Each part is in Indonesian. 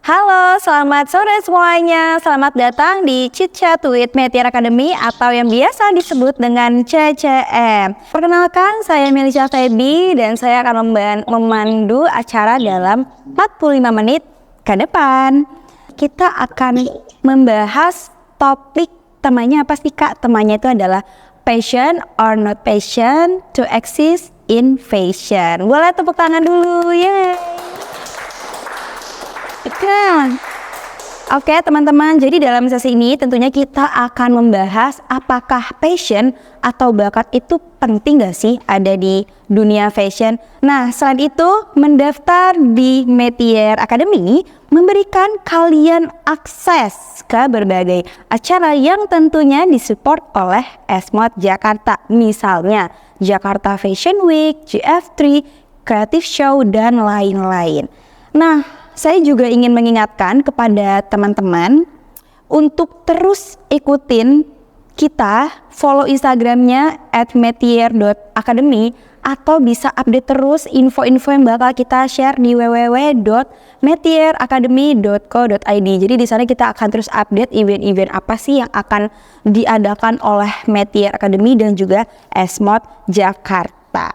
Halo, selamat sore semuanya. Selamat datang di Chit Chat with Metiar Academy atau yang biasa disebut dengan CCM. Perkenalkan, saya Melisha Febi dan saya akan memandu acara dalam 45 menit ke depan. Kita akan membahas topik, temanya apa sih Kak? Temanya itu adalah passion or not passion to exist in fashion. Boleh tepuk tangan dulu, yeay. Oke teman-teman, jadi dalam sesi ini tentunya kita akan membahas apakah passion atau bakat itu penting gak sih ada di dunia fashion. Nah selain itu, mendaftar di Metiar Academy memberikan kalian akses ke berbagai acara yang tentunya disupport oleh Esmod Jakarta. Misalnya Jakarta Fashion Week, GF3, Creative Show, dan lain-lain. Nah, saya juga ingin mengingatkan kepada teman-teman untuk terus ikutin kita, follow Instagramnya @metiar.academy atau bisa update terus info-info yang bakal kita share di www.metiaracademy.co.id. Jadi di sana kita akan terus update event-event apa sih yang akan diadakan oleh Metiar Academy dan juga Esmod Jakarta.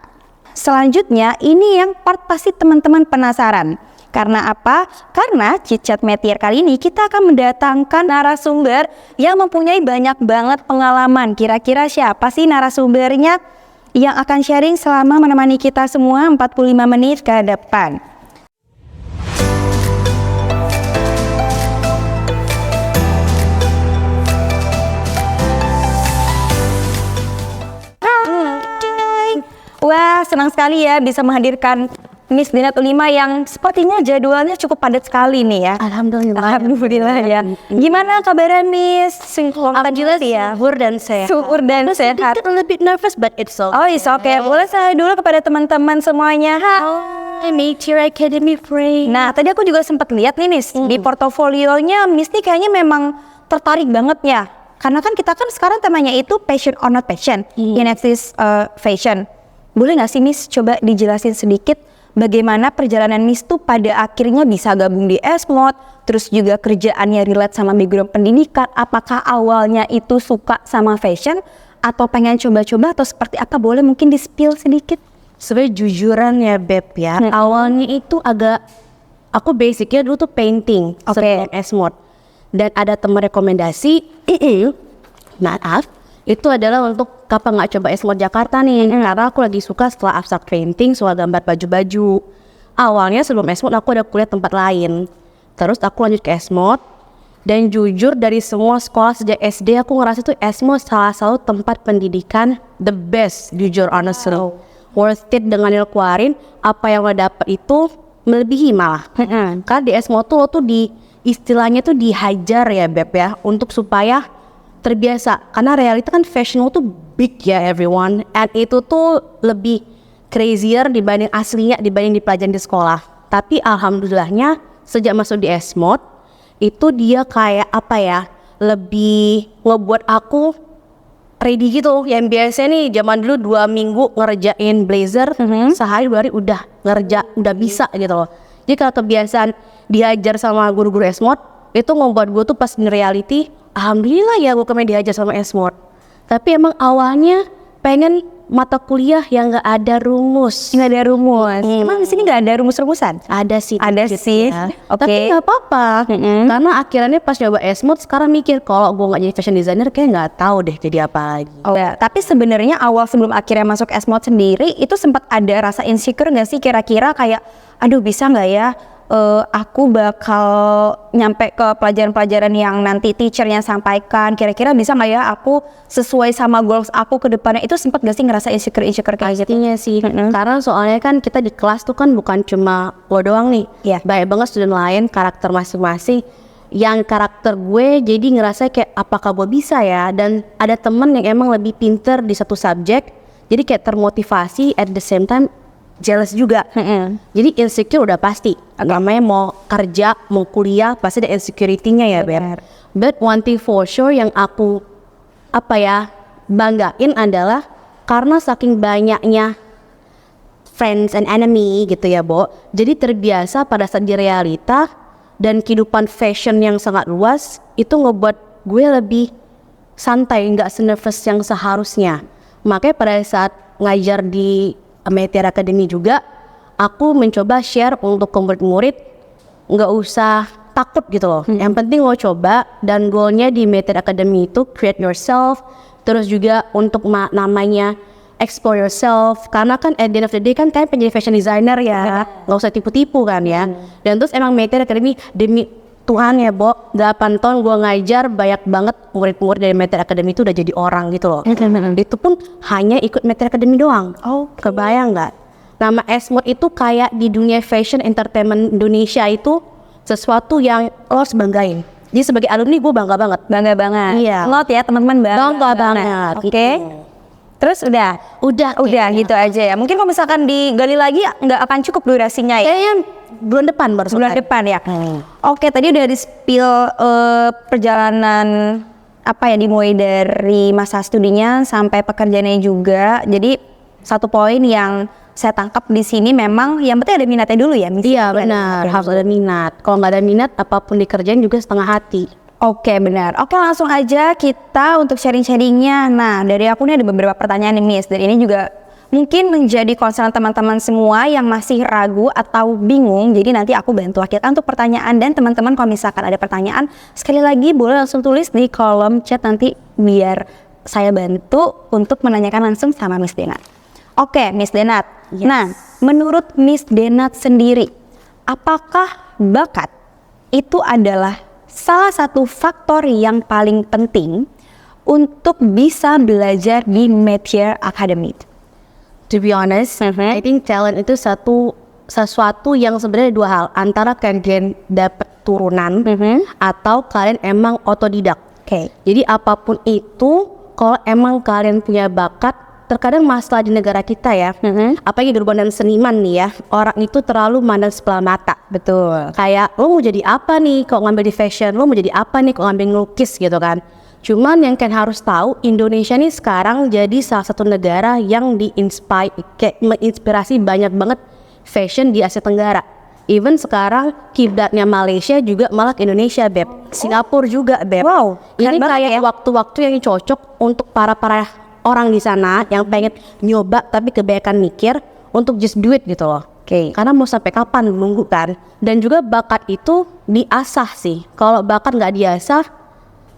Selanjutnya, ini yang part pasti teman-teman penasaran. Karena apa? Karena Chit Chat Metiar kali ini kita akan mendatangkan narasumber yang mempunyai banyak banget pengalaman. Kira-kira siapa sih narasumbernya yang akan sharing selama menemani kita semua 45 menit ke depan? Wah, senang sekali ya bisa menghadirkan Miss Dina 5 yang sepertinya jadwalnya cukup padat sekali nih ya. Alhamdulillah ya. Gimana kabarnya Miss? Alhamdulillah ya, subur dan sehat. Subur dan sehat. A little bit nervous but it's okay. Oh, it's okay. Boleh saya dulu kepada teman-teman semuanya. Hai, Metiar Academy friend. Nah, tadi aku juga sempat lihat nih Miss, di portofolionya Miss nih kayaknya memang tertarik banget ya. Karena kan kita kan sekarang temanya itu passion or not passion in this fashion. Boleh nggak sih Miss coba dijelasin sedikit bagaimana perjalanan Miss tuh pada akhirnya bisa gabung di Esmod, terus juga kerjaannya relate sama background pendidikan. Apakah awalnya itu suka sama fashion atau pengen coba-coba atau seperti apa? Boleh mungkin di-spill sedikit? Sebenarnya jujuran ya Beb ya, awalnya itu aku basicnya dulu tuh painting sebelum Esmod. Dan ada teman rekomendasi, maaf, itu adalah untuk kapan nggak coba Esmod Jakarta nih, karena aku lagi suka setelah abstract painting soal gambar baju-baju. Awalnya sebelum Esmod aku ada kuliah tempat lain, terus aku lanjut ke Esmod. Dan jujur dari semua sekolah sejak SD aku ngerasa tuh Esmod salah satu tempat pendidikan the best, jujur honestly. Worth it dengan nilai keluarin, apa yang lo dapet itu melebihi malah. Karena di Esmod tuh lo tuh istilahnya tuh dihajar ya Beb ya, untuk supaya terbiasa, karena realita kan fashion tuh big ya everyone, and itu tuh lebih crazier dibanding aslinya, dibanding di pelajaran di sekolah. Tapi alhamdulillahnya sejak masuk di Esmod itu dia kayak apa ya, lebih ngebuat aku ready gitu. Yang biasanya nih zaman dulu 2 minggu ngerjain blazer, sehari 2 hari udah udah bisa gitu loh. Jadi kalau kebiasaan diajar sama guru-guru Esmod itu ngebuat gue tuh pas in reality, alhamdulillah ya gue kemarin diajar sama Esmod. Tapi emang awalnya pengen mata kuliah yang gak ada rumus. Nggak ada rumus. Emang di sini nggak ada rumus-rumusan? Ada sih. Ada sih. Ya. Oke. Tapi nggak apa-apa. Karena akhirnya pas coba Esmod sekarang mikir kalau gue nggak jadi fashion designer kayak nggak tahu deh jadi apa lagi. Oh ya, tapi sebenarnya awal sebelum akhirnya masuk Esmod sendiri itu sempat ada rasa insecure nggak sih kira-kira kayak, aduh bisa nggak ya? Aku bakal nyampe ke pelajaran-pelajaran yang nanti teachernya sampaikan, kira-kira bisa nggak ya aku sesuai sama goals aku ke depannya. Itu sempat gak sih ngerasa insecure kayak gitu? Pastinya sih, karena soalnya kan kita di kelas tuh kan bukan cuma lo doang nih, banyak banget student lain, karakter masing-masing. Yang karakter gue jadi ngerasa kayak apakah gue bisa ya, dan ada temen yang emang lebih pinter di satu subjek, jadi kayak termotivasi at the same time jealous juga. Jadi insecure udah pasti. Namanya mau kerja, mau kuliah pasti ada insecurity-nya ya Ber. But one thing for sure yang aku banggain adalah karena saking banyaknya friends and enemy gitu ya Bo. Jadi terbiasa pada saat di realita dan kehidupan fashion yang sangat luas, itu ngebuat gue lebih santai, nggak senervous yang seharusnya. Makanya pada saat ngajar di Meteor Academy juga, aku mencoba share untuk murid-murid nggak usah takut gitu loh. Yang penting lo coba, dan goalnya di Meteor Academy itu create yourself, terus juga untuk namanya explore yourself, karena kan at the end of the day kan kalian penjadi fashion designer ya, nggak usah tipu-tipu kan ya. Dan terus emang Meteor Academy, demi Tuhan ya Bo, 8 tahun gue ngajar, banyak banget murid-murid dari Meteor Academy itu udah jadi orang gitu loh. Itu pun hanya ikut Meteor Academy doang. Kebayang nggak? Nama S-Mode itu kayak di dunia fashion entertainment Indonesia itu sesuatu yang lo harus banggain. Jadi sebagai alumni gue bangga banget. Bangga banget. Iya. Lot ya teman-teman, Bangga banget. Oke. Gitu. Terus udah gitu aja ya. Mungkin kalau misalkan digali lagi nggak akan cukup durasinya ya. Kayaknya bulan depan baru Bulan selesai. depan ya. Oke, tadi udah di spill perjalanan apa ya, dimulai dari masa studinya sampai pekerjaannya juga. Jadi satu poin yang saya tangkap di sini memang yang penting ada minatnya dulu ya. Iya benar, harus ada minat. Kalau nggak ada minat, apapun dikerjain juga setengah hati. Oke, benar. Oke, langsung aja kita untuk sharing-sharingnya. Nah, dari aku nih ada beberapa pertanyaan nih Miss, dan ini juga mungkin menjadi concern teman-teman semua yang masih ragu atau bingung. Jadi nanti aku bantu wakilkan untuk pertanyaan, dan teman-teman kalau misalkan ada pertanyaan, sekali lagi boleh langsung tulis di kolom chat nanti biar saya bantu untuk menanyakan langsung sama Miss Denat. Oke, Miss Denat. Yes. Nah, menurut Miss Denat sendiri, apakah bakat itu adalah salah satu faktor yang paling penting untuk bisa belajar di Meteor Academy? To be honest, I think talent itu sesuatu yang sebenarnya dua hal, antara kalian dapat turunan atau kalian emang otodidak. Jadi apapun itu, kalau emang kalian punya bakat, terkadang masalah di negara kita ya, apalagi di dan seniman nih ya, orang itu terlalu mandang sebelah mata. Betul. Kayak lo mau jadi apa nih kok ngambil di fashion, lo mau jadi apa nih kok ngambil ngelukis gitu kan. Cuman yang kalian harus tahu, Indonesia nih sekarang jadi salah satu negara yang menginspirasi banyak banget fashion di Asia Tenggara. Even sekarang kiblatnya Malaysia juga malah ke Indonesia, Beb. Singapura juga, Beb. Wow, ini kayak ya. waktu-waktu yang cocok untuk para orang di sana yang pengen nyoba tapi kebanyakan mikir untuk just do it gitu loh. Karena mau sampai kapan nunggu kan. Dan juga bakat itu diasah sih. Kalau bakat nggak diasah,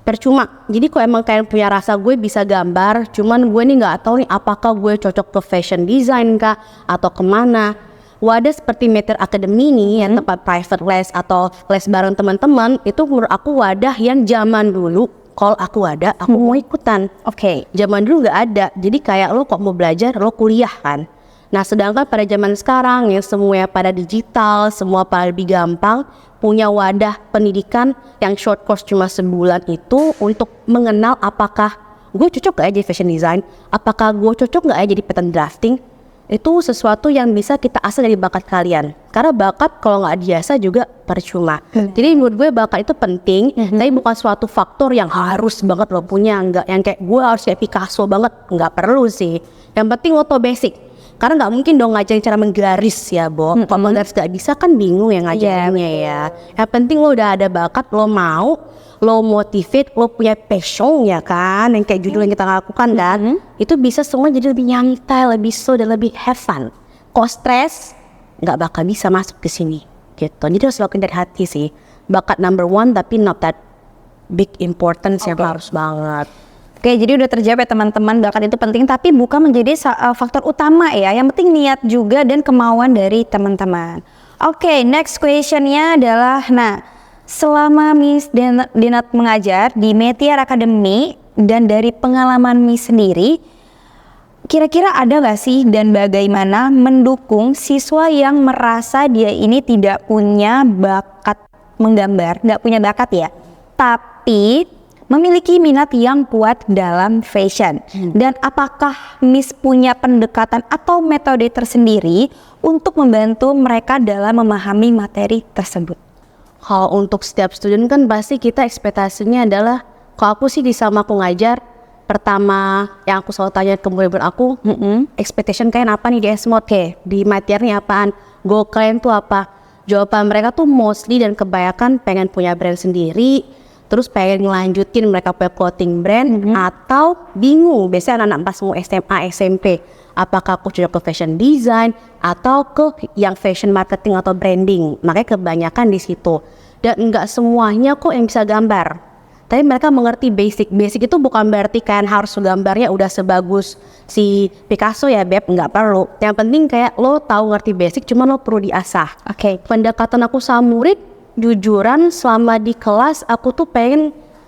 percuma. Jadi kalau emang kalian punya rasa gue bisa gambar, cuman gue nih nggak tahu nih apakah gue cocok ke fashion design kah atau kemana. Wadah seperti Meteor Academy nih, yang tempat private les atau les bareng teman-teman, itu menurut aku wadah yang zaman dulu. Kalau aku ada, aku mau ikutan. Zaman dulu nggak ada, jadi kayak lo kok mau belajar, lo kuliah kan. Nah sedangkan pada zaman sekarang yang semuanya pada digital, semua pada lebih gampang, punya wadah pendidikan yang short course cuma sebulan itu untuk mengenal apakah gue cocok gak ya jadi fashion design, apakah gue cocok gak ya jadi pattern drafting. Itu sesuatu yang bisa kita asah dari bakat kalian. Karena bakat kalau nggak diasah juga percuma. Jadi menurut gue bakat itu penting, tapi bukan suatu faktor yang harus banget lo punya. Nggak yang kayak gue harus kayak Picasso banget, nggak perlu sih. Yang penting lo tau basic. Karena nggak mungkin dong ngajarin cara menggaris ya, Bo. Kalau menggaris nggak bisa kan bingung ya ngajarinnya ya. Yang penting lo udah ada bakat, lo mau, lo motivate, lo punya passion ya kan, yang kayak judul yang kita lakukan kan, itu bisa semua jadi lebih nyantai, lebih slow dan lebih have fun. Kok stres, nggak bakal bisa masuk ke sini gitu. Jadi harus lakuin dari hati sih. Bakat number one tapi not that big importance yang harus banget. Oke, jadi udah terjawab ya teman-teman, bakat itu penting tapi bukan menjadi faktor utama ya. Yang penting niat juga dan kemauan dari teman-teman. Oke, next questionnya adalah, nah selama Miss Denat mengajar di Meteor Academy dan dari pengalaman Miss sendiri, kira-kira ada gak sih dan bagaimana mendukung siswa yang merasa dia ini tidak punya bakat menggambar, gak punya bakat ya, tapi memiliki minat yang kuat dalam fashion. Dan apakah Miss punya pendekatan atau metode tersendiri untuk membantu mereka dalam memahami materi tersebut? Kalau untuk setiap student kan pasti kita ekspektasinya adalah, kalau aku sih di sama aku ngajar, pertama yang aku selalu tanya ke murid-murid aku, expectation kalian apa nih di S-Mode? Di materinya apaan? Goal kalian tuh apa? jawaban mereka tuh mostly dan kebanyakan pengen punya brand sendiri, terus pengen ngelanjutin mereka punya clothing brand, atau bingung. Biasanya anak-anak pas mau SMA, SMP, apakah aku cocok ke fashion design atau ke yang fashion marketing atau branding. Makanya kebanyakan di situ. Dan enggak semuanya kok yang bisa gambar. Tapi mereka mengerti basic. Basic itu bukan berarti kan harus gambarnya udah sebagus si Picasso ya Beb, nggak perlu. Yang penting kayak lo tahu ngerti basic, cuma lo perlu diasah. Oke. Pendekatan aku sama murid, jujuran selama di kelas aku tuh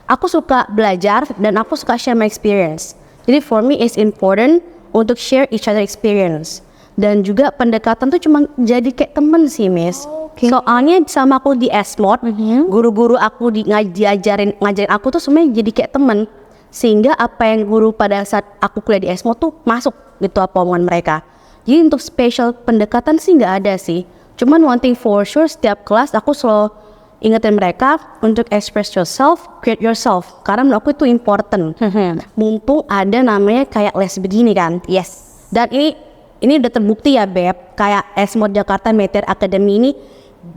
aku suka belajar dan aku suka share my experience. Jadi for me it's important untuk share each other experience. Dan juga pendekatan tuh cuma jadi kayak temen sih Miss. Soalnya sama aku di S-Mod, guru-guru aku ngajarin aku tuh sebenarnya jadi kayak temen. Sehingga apa yang guru pada saat aku kuliah di S-Mod tuh masuk gitu apa omongan mereka. Jadi untuk special pendekatan sih nggak ada sih. Cuman one thing for sure, setiap kelas aku selalu ingetin mereka untuk express yourself, create yourself. Karena menurut aku itu important. Mumpung ada namanya kayak les begini kan. Yes. Dan ini udah terbukti ya Beb, kayak S-Mod Jakarta Meteor Academy ini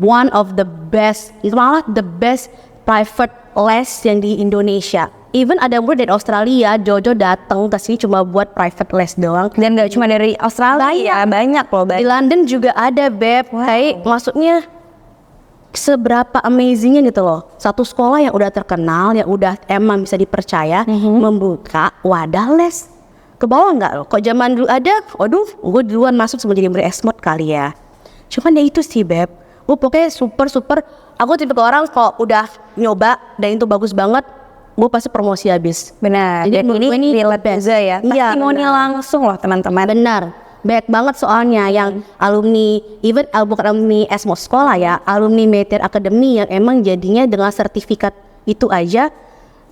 one of the best, malah the best private les yang di Indonesia. Even ada murid dari Australia, Jojo datang ke sini cuma buat private les doang. Dan gak cuma dari Australia, banyak loh. Di London juga ada Beb. Kayak maksudnya seberapa amazingnya gitu loh. Satu sekolah yang udah terkenal, yang udah emang bisa dipercaya, membuka wadah les. Ke bawah nggak loh? Kok zaman dulu ada, waduh, gue duluan masuk sebelum jadi murid S-Mod kali ya. Cuman ya itu sih Beb, gue pokoknya super, aku tipe orang kalau udah nyoba dan itu bagus banget, gue pasti promosi habis. Benar. Jadi Dan ini relate juga ya. Iya, Testimoni langsung loh teman-teman. Benar. Banyak banget soalnya yang alumni, even bukan alumni S-Mod sekolah ya, alumni Meteor Academy yang emang jadinya dengan sertifikat itu aja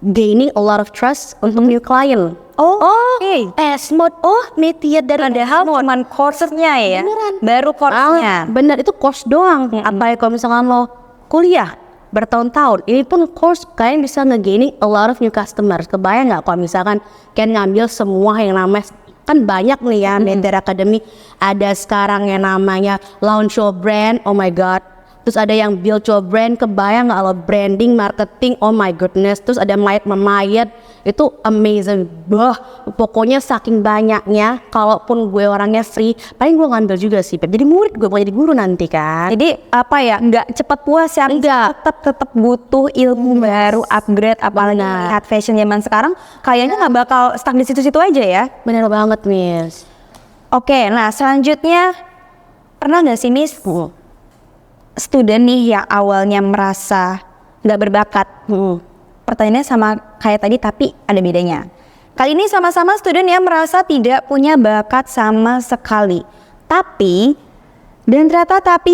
gaining a lot of trust untuk new client. S-Mod, Meteor dari Padahal cuman course-nya ya. Beneran. Baru course-nya. Bener, itu course doang. Apalagi kalau misalkan lo kuliah bertahun-tahun, ini pun course kalian bisa nge-gaining a lot of new customers. Kebayang nggak kalau misalkan kalian ngambil semua yang namanya, kan banyak nih ya Meteor Academy. Ada sekarang yang namanya launch your brand, oh my god. Terus ada yang build your brand, kebayang nggak lo branding, marketing, oh my goodness. Terus ada Mayat, itu amazing. Pokoknya saking banyaknya, kalaupun gue orangnya free, paling gue ngambil juga sih. Jadi murid gue mau jadi guru nanti kan. Jadi apa ya, nggak cepat puas ya. Enggak. Tetap butuh ilmu baru, upgrade. Apalagi melihat fashion zaman sekarang, kayaknya nggak bakal stuck di situ-situ aja ya. Bener banget Miss. Oke, nah selanjutnya pernah nggak sih Miss student nih yang awalnya merasa nggak berbakat? Pertanyaannya sama kayak tadi tapi ada bedanya. Kali ini sama-sama student yang merasa tidak punya bakat sama sekali, tapi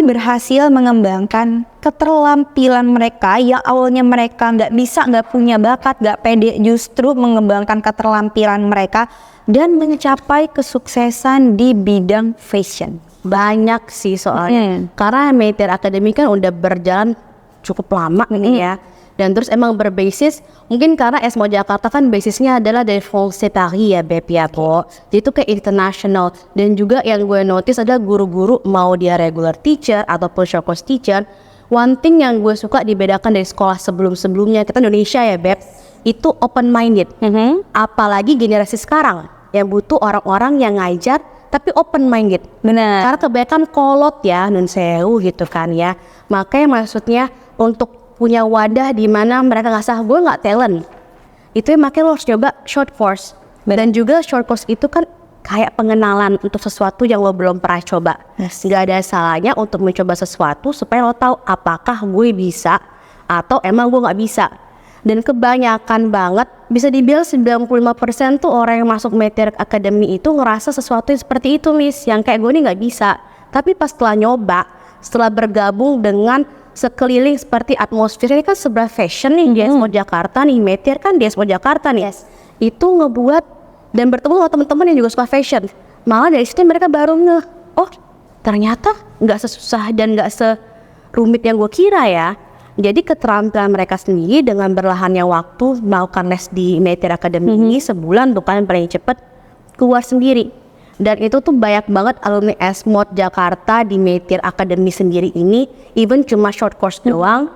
berhasil mengembangkan keterampilan mereka yang awalnya mereka nggak bisa, nggak punya bakat, nggak pede, justru mengembangkan keterampilan mereka dan mencapai kesuksesan di bidang fashion. Banyak sih soalnya. Karena Meteor Academy kan udah berjalan cukup lama nih ya. Dan terus emang berbasis, mungkin karena S-Mod Jakarta kan basisnya adalah dari France Paris ya Beb ya Po. Jadi itu kayak international. Dan juga yang gue notice adalah guru-guru mau dia regular teacher ataupun short course teacher. One thing yang gue suka dibedakan dari sekolah sebelum-sebelumnya, kita Indonesia ya Beb, itu open minded. Apalagi generasi sekarang yang butuh orang-orang yang ngajar tapi open minded. Benar. Karena kebanyakan kolot ya, nun sewu gitu kan ya. Makanya maksudnya untuk punya wadah di mana mereka nggak sah, gue nggak talent. Itu yang makanya lo harus coba short course. Dan juga short course itu kan kayak pengenalan untuk sesuatu yang lo belum pernah coba. Gak ada salahnya untuk mencoba sesuatu supaya lo tahu apakah gue bisa atau emang gue nggak bisa. Dan kebanyakan banget, bisa dibilang 95% tuh orang yang masuk Meteor Academy itu ngerasa sesuatu yang seperti itu Miss, yang kayak gue nih nggak bisa. Tapi pas setelah nyoba, setelah bergabung dengan sekeliling seperti atmosfer ini kan sebelah fashion nih di S-Mod Jakarta nih, Meteor kan di S-Mod Jakarta nih, itu ngebuat dan bertemu sama teman-teman yang juga suka fashion. Malah dari situ mereka baru oh ternyata nggak sesusah dan nggak serumit yang gue kira ya. Jadi keterampilan mereka sendiri dengan berlahannya waktu melakukan les di Meteor Academy ini sebulan tuh kan paling cepet keluar sendiri. Dan itu tuh banyak banget alumni S-Mod Jakarta di Meitir Academy sendiri ini, even cuma short course doang,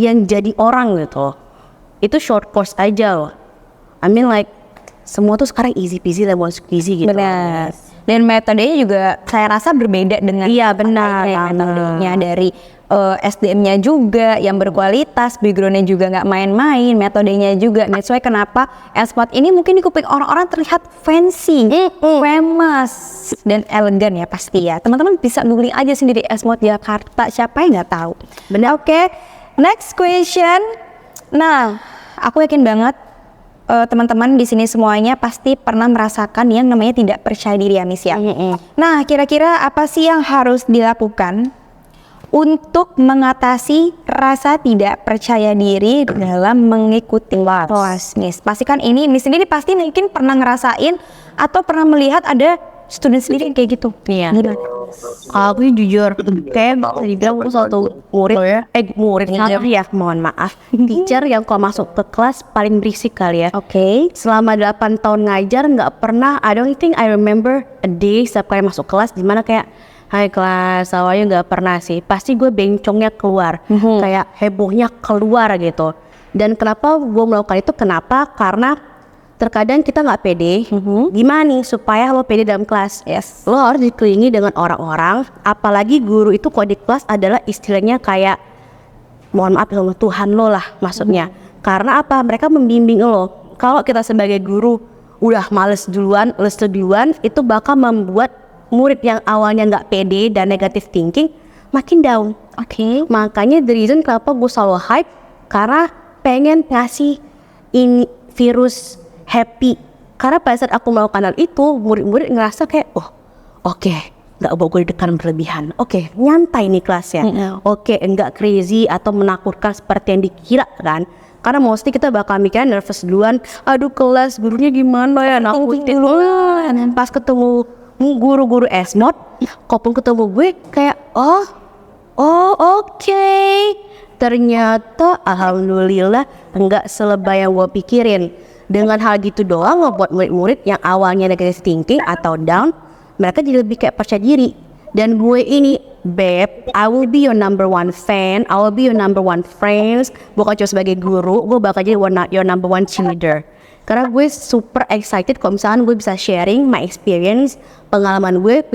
yang jadi orang gitu. Itu short course aja loh. I mean like, semua tuh sekarang easy peasy lemon squeezy gitu. Benar. Dan metodenya juga saya rasa berbeda dengan Iya benar. metodenya dari SDM-nya juga yang berkualitas, background-nya juga nggak main-main, metodenya juga. That's why kenapa S-Mod ini mungkin di kuping orang-orang terlihat fancy, famous, dan elegan ya pasti ya. Teman-teman bisa googling aja sendiri S-Mod Jakarta, siapa yang nggak tahu. Benar, oke. Next question. Nah, aku yakin banget teman-teman di sini semuanya pasti pernah merasakan yang namanya tidak percaya diri ya Miss ya. Nah, kira-kira apa sih yang harus dilakukan untuk mengatasi rasa tidak percaya diri dalam mengikuti kelas Miss? Pastikan ini Miss sendiri pasti mungkin pernah ngerasain atau pernah melihat ada student sendiri yang kayak gitu. Iya. Aku jujur, kayak bisa dibilang aku suatu murid ya, mohon maaf. Teacher yang kalau masuk ke kelas paling berisik kali ya. Oke. Selama 8 tahun ngajar nggak pernah, I don't think I remember a day setiap kali masuk kelas dimana kayak hai kelas, awalnya nggak pernah sih. Pasti gue bencongnya keluar, kayak hebohnya keluar gitu. Dan kenapa gue melakukan itu? Kenapa? Karena terkadang kita nggak pede. Gimana nih supaya lo pede dalam kelas? Yes. Lo harus dikelilingi dengan orang-orang, apalagi guru itu kalau di kelas adalah istilahnya kayak mohon maaf sama Tuhan lo lah maksudnya. Karena apa? Mereka membimbing lo. Kalau kita sebagai guru udah males duluan, itu bakal membuat murid yang awalnya nggak pede dan negative thinking makin down. Oke. Makanya the reason kenapa gue selalu hype, karena pengen ngasih ini virus happy. Karena pada saat aku melakukan hal itu, murid-murid ngerasa kayak oke, nggak bawa gue dekan berlebihan. Oke, nyantai nih kelasnya. Oke, enggak crazy atau menakutkan seperti yang dikira kan. Karena mostly kita bakal mikirin nervous duluan. Aduh kelas gurunya gimana ya, nakutin duluan. Pas ketemu guru-guru S-Mod, kalaupun ketemu gue kayak oke. Ternyata alhamdulillah enggak selebay yang gue pikirin. Dengan hal gitu doang ngebuat murid-murid yang awalnya negative thinking atau down, mereka jadi lebih kayak percaya diri. Dan gue ini, Beb, I will be your number one fan, I will be your number one friends. Bukan cuma sebagai guru, gue bakal jadi your number one cheerleader. Karena gue super excited kalau misalkan gue bisa sharing my experience, pengalaman gue,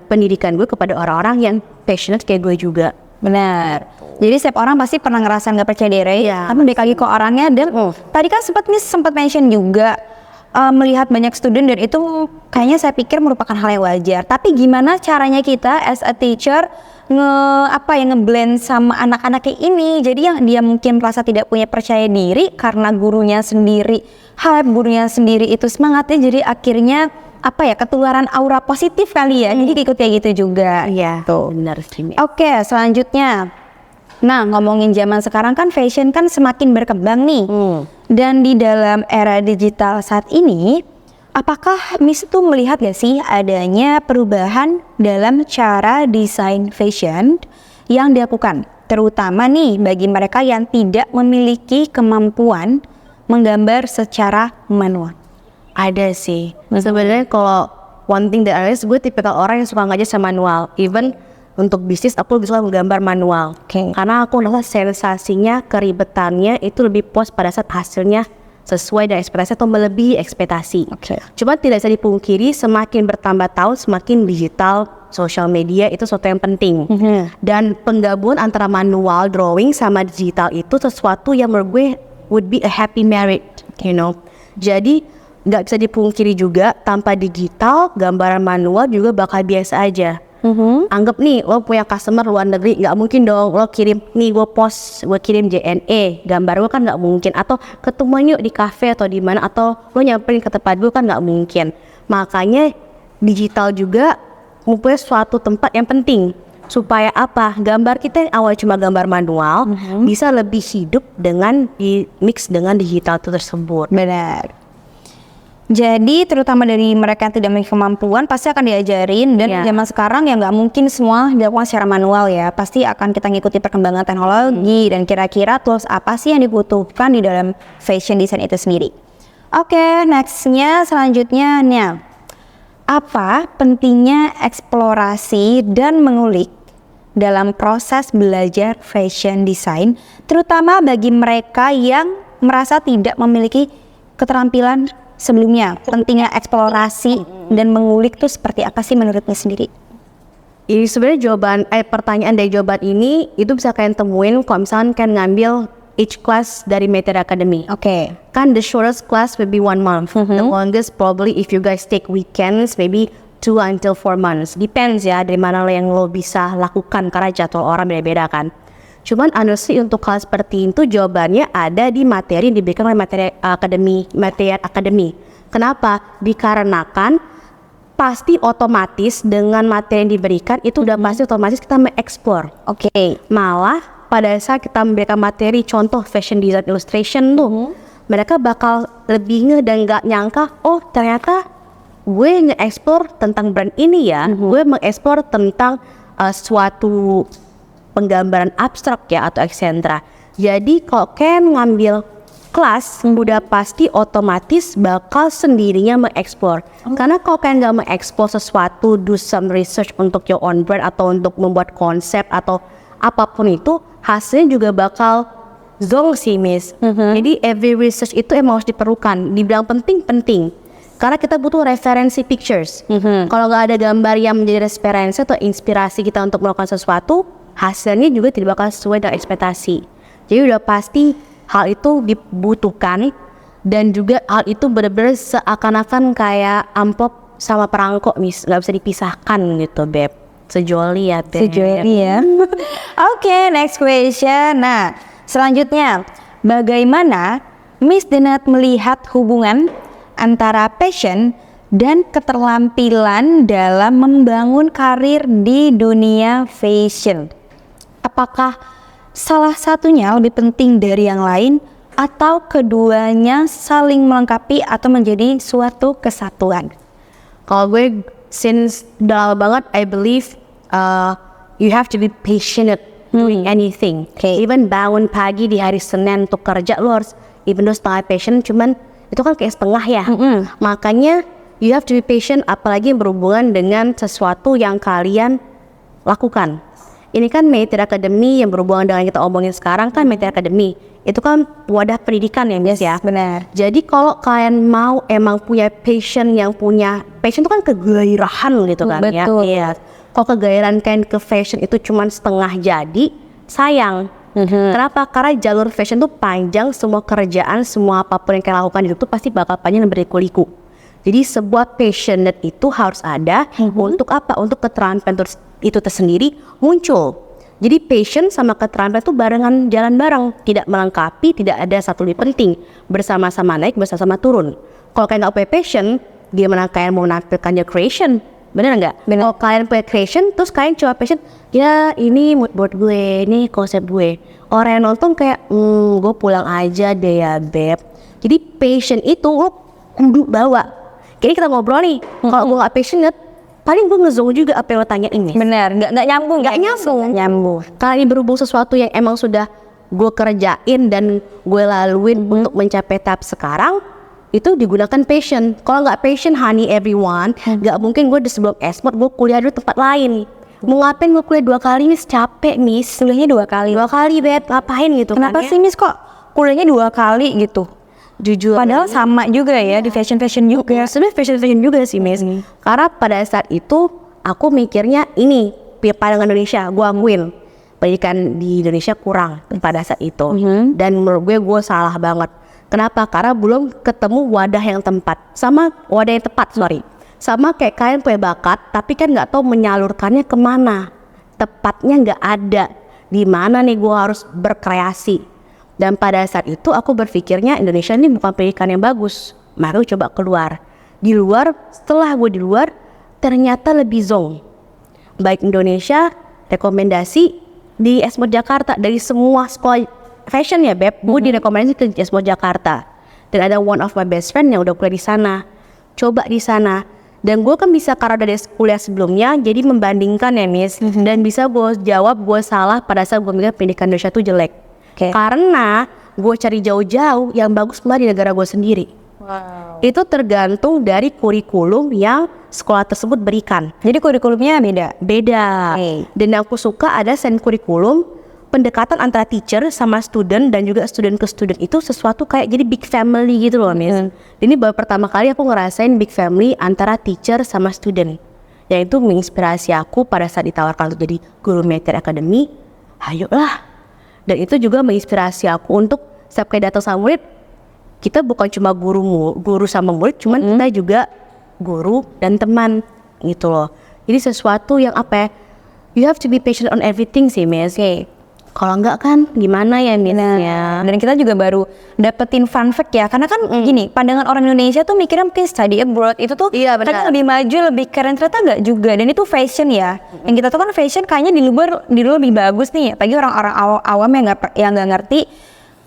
pendidikan gue kepada orang-orang yang passionate kayak gue juga. Benar. Jadi setiap orang pasti pernah ngerasa nggak percaya diri. Tapi balik lagi ke orangnya. Dan tadi kan sempat mention juga melihat banyak student, dan itu kayaknya saya pikir merupakan hal yang wajar. Tapi gimana caranya kita as a teacher ngeblend sama anak-anak kayak ini? Jadi yang dia mungkin merasa tidak punya percaya diri karena gurunya sendiri hype, gurunya sendiri itu semangatnya, jadi akhirnya ketularan aura positif kali ya. Jadi ikut kayak gitu juga. Iya, benar sih. Oke, selanjutnya. Nah, ngomongin zaman sekarang kan fashion kan semakin berkembang nih. Dan di dalam era digital saat ini, apakah Miss tuh melihat gak sih adanya perubahan dalam cara desain fashion yang dilakukan? Terutama nih bagi mereka yang tidak memiliki kemampuan menggambar secara manual. Ada sih. Sebenarnya kalau one thing that I realize, gue tipikal orang yang suka ngajar sama manual. Even untuk bisnis aku lebih suka menggambar manual. Karena aku ngerasa sensasinya, keribetannya itu lebih puas pada saat hasilnya sesuai dengan ekspektasi atau melebihi ekspektasi. Cuma tidak bisa dipungkiri, semakin bertambah tahun semakin digital, social media itu sesuatu yang penting. Dan penggabungan antara manual drawing sama digital itu sesuatu yang menurut gue would be a happy marriage, you know. Jadi nggak bisa dipungkiri juga, tanpa digital, gambaran manual juga bakal biasa aja. Anggap nih lo punya customer luar negeri, nggak mungkin dong lo kirim nih gue kirim JNE, gambar gue kan nggak mungkin. Atau ketemu yuk di cafe atau di mana, atau lo nyamperin ke tempat gue kan nggak mungkin. Makanya digital juga mempunyai suatu tempat yang penting. Supaya apa? Gambar kita yang awal cuma gambar manual bisa lebih hidup dengan di mix dengan digital itu tersebut. Benar. Jadi terutama dari mereka yang tidak memiliki kemampuan pasti akan diajarin. Dan zaman sekarang ya nggak mungkin semua dilakukan secara manual ya. Pasti akan kita ngikuti perkembangan teknologi. Dan kira-kira tools apa sih yang dibutuhkan di dalam fashion design itu sendiri. Oke, nextnya selanjutnya nih. Apa pentingnya eksplorasi dan mengulik dalam proses belajar fashion design, terutama bagi mereka yang merasa tidak memiliki keterampilan sebelumnya? Pentingnya eksplorasi dan mengulik tuh seperti apa sih menurutnya sendiri? Ini sebenarnya pertanyaan dari jawaban ini itu bisa kalian temuin kalau misalkan kalian ngambil each class dari Meteor Academy. Oke. Kan the shortest class will be 1 month. The longest probably if you guys take weekends maybe 2 until 4 months. Depends ya dari mana yang lo bisa lakukan karena jadwal orang beda-beda kan. Cuman honestly untuk kelas seperti itu jawabannya ada di materi yang diberikan oleh Meteor Academy. Kenapa? Dikarenakan pasti otomatis dengan materi yang diberikan itu udah pasti otomatis kita mengeksplor. Oke. Malah pada saat kita memberikan materi contoh fashion design illustration tuh, mereka bakal lebih dan gak nyangka, oh ternyata gue nge-explore tentang brand ini ya, gue mengeksplor tentang suatu penggambaran abstrak ya atau eksentra. Jadi kalau kalian ngambil kelas, udah pasti otomatis bakal sendirinya mengeksplor. Karena kalau kalian gak mengeksplor sesuatu, do some research untuk your own brand atau untuk membuat konsep atau apapun itu, hasilnya juga bakal zonk sih Miss. Jadi every research itu emang harus diperlukan. Dibilang penting, karena kita butuh referensi pictures. Kalau nggak ada gambar yang menjadi referensi atau inspirasi kita untuk melakukan sesuatu, hasilnya juga tidak bakal sesuai dengan ekspektasi. Jadi udah pasti hal itu dibutuhkan, dan juga hal itu benar-benar seakan-akan kayak amplop sama perangkok Miss, nggak bisa dipisahkan gitu Beb. Sejoli ya Beb. Sejoli ya. Oke, next question. Nah, selanjutnya, bagaimana Miss Denat melihat hubungan antara passion dan keterampilan dalam membangun karir di dunia fashion? Apakah salah satunya lebih penting dari yang lain atau keduanya saling melengkapi atau menjadi suatu kesatuan? Kalau gue since udah lama banget, I believe you have to be patient doing anything. Even bangun pagi di hari Senin untuk kerja, lo harus even though setengah patient, cuman itu kan kayak setengah ya. Makanya you have to be patient, apalagi berhubungan dengan sesuatu yang kalian lakukan. Ini kan Meteor Academy yang berhubungan dengan kita omongin sekarang kan Meteor Academy. Itu kan wadah pendidikan ya Miss ya. Benar. Jadi kalau kalian mau emang punya passion itu kan kegairahan gitu kan. Betul. Ya. Iya. Kalau kegairahan kalian ke fashion itu cuma setengah jadi, sayang. Kenapa? Karena jalur fashion tuh panjang, semua kerjaan, semua apapun yang kalian lakukan di hidup tuh pasti bakal panjang dan berliku-liku. Jadi sebuah passionate itu harus ada untuk apa? Untuk keterampilan itu tersendiri muncul. Jadi passion sama keterampilan itu barengan, jalan bareng, tidak melengkapi, tidak ada satu lebih penting. Bersama-sama naik, bersama-sama turun. Kalau kalian nggak punya passion, gimana kalian mau menampilkan your creation? Bener nggak? Kalau kalian punya creation, terus kalian coba passion, ya ini mood board gue, ini konsep gue. Orang yang nonton kayak, gue pulang aja deh ya Beb. Jadi passion itu lo kudu bawa. Kayaknya kita ngobrol nih, kalau gue gak passionate, paling gue ngezong juga apa yang lo tanyain nih. Benar, nggak nyambung. Nggak nyambung. Kalau ini berhubung sesuatu yang emang sudah gue kerjain dan gue laluin untuk mencapai tahap sekarang, itu digunakan passion. Kalau nggak passion, honey everyone, nggak mungkin gue sebelum S-Mod gue kuliah di tempat lain. Mau ngapain gue kuliah 2 kali Miss? Capek Miss. Kuliahnya 2 kali. 2 kali Beb, ngapain gitu? Kenapa kan, sih Miss kok kuliahnya 2 kali gitu? Jujur. Padahal sama juga ya di fashion juga. Sebenarnya fashion juga sih Miss. Karena pada saat itu aku mikirnya ini pandangan Indonesia, gue akuin pendidikan di Indonesia kurang pada saat itu. Dan menurut gue salah banget. Kenapa? Karena belum ketemu wadah yang tepat. Wadah yang tepat, Sama kayak kalian punya bakat, tapi kan nggak tahu menyalurkannya kemana. Tepatnya nggak ada. Di mana nih gue harus berkreasi. Dan pada saat itu aku berpikirnya Indonesia ini bukan pendidikan yang bagus. Mari coba keluar. Setelah gue di luar, ternyata lebih zong. Baik Indonesia, rekomendasi di S-Mod Jakarta. Dari semua sekolah fashion ya Beb, gue direkomendasi ke S-Mod Jakarta. Dan ada one of my best friend yang udah kuliah di sana. Coba di sana. Dan gue kan bisa karena dari kuliah sebelumnya, jadi membandingkan ya Miss. Dan bisa gue jawab gue salah pada saat gue mikir pendidikan Indonesia itu jelek. Karena gue cari jauh-jauh yang bagus malah di negara gue sendiri. Itu tergantung dari kurikulum yang sekolah tersebut berikan. Jadi kurikulumnya beda. Beda. Dan yang aku suka ada sen kurikulum pendekatan antara teacher sama student dan juga student ke student itu sesuatu kayak jadi big family gitu loh, Miss. Ini baru pertama kali aku ngerasain big family antara teacher sama student. Yang itu menginspirasi aku pada saat ditawarkan untuk jadi guru Meteor Academy. Ayolah. Dan itu juga menginspirasi aku untuk setiap kali datang sama murid, kita bukan cuma guru sama murid, cuman kita juga guru dan teman gitu loh. Jadi sesuatu yang apa ya, you have to be patient on everything sih, Miss. Kalau enggak kan gimana ya, Miss-nya. Dan kita juga baru dapetin fun fact ya, karena kan gini, pandangan orang Indonesia tuh mikirnya mungkin study abroad itu tuh kan lebih maju, lebih keren, ternyata enggak juga. Dan itu fashion ya, yang kita tahu kan fashion kayaknya di luar lebih bagus nih, apalagi orang-orang awam yang nggak ngerti,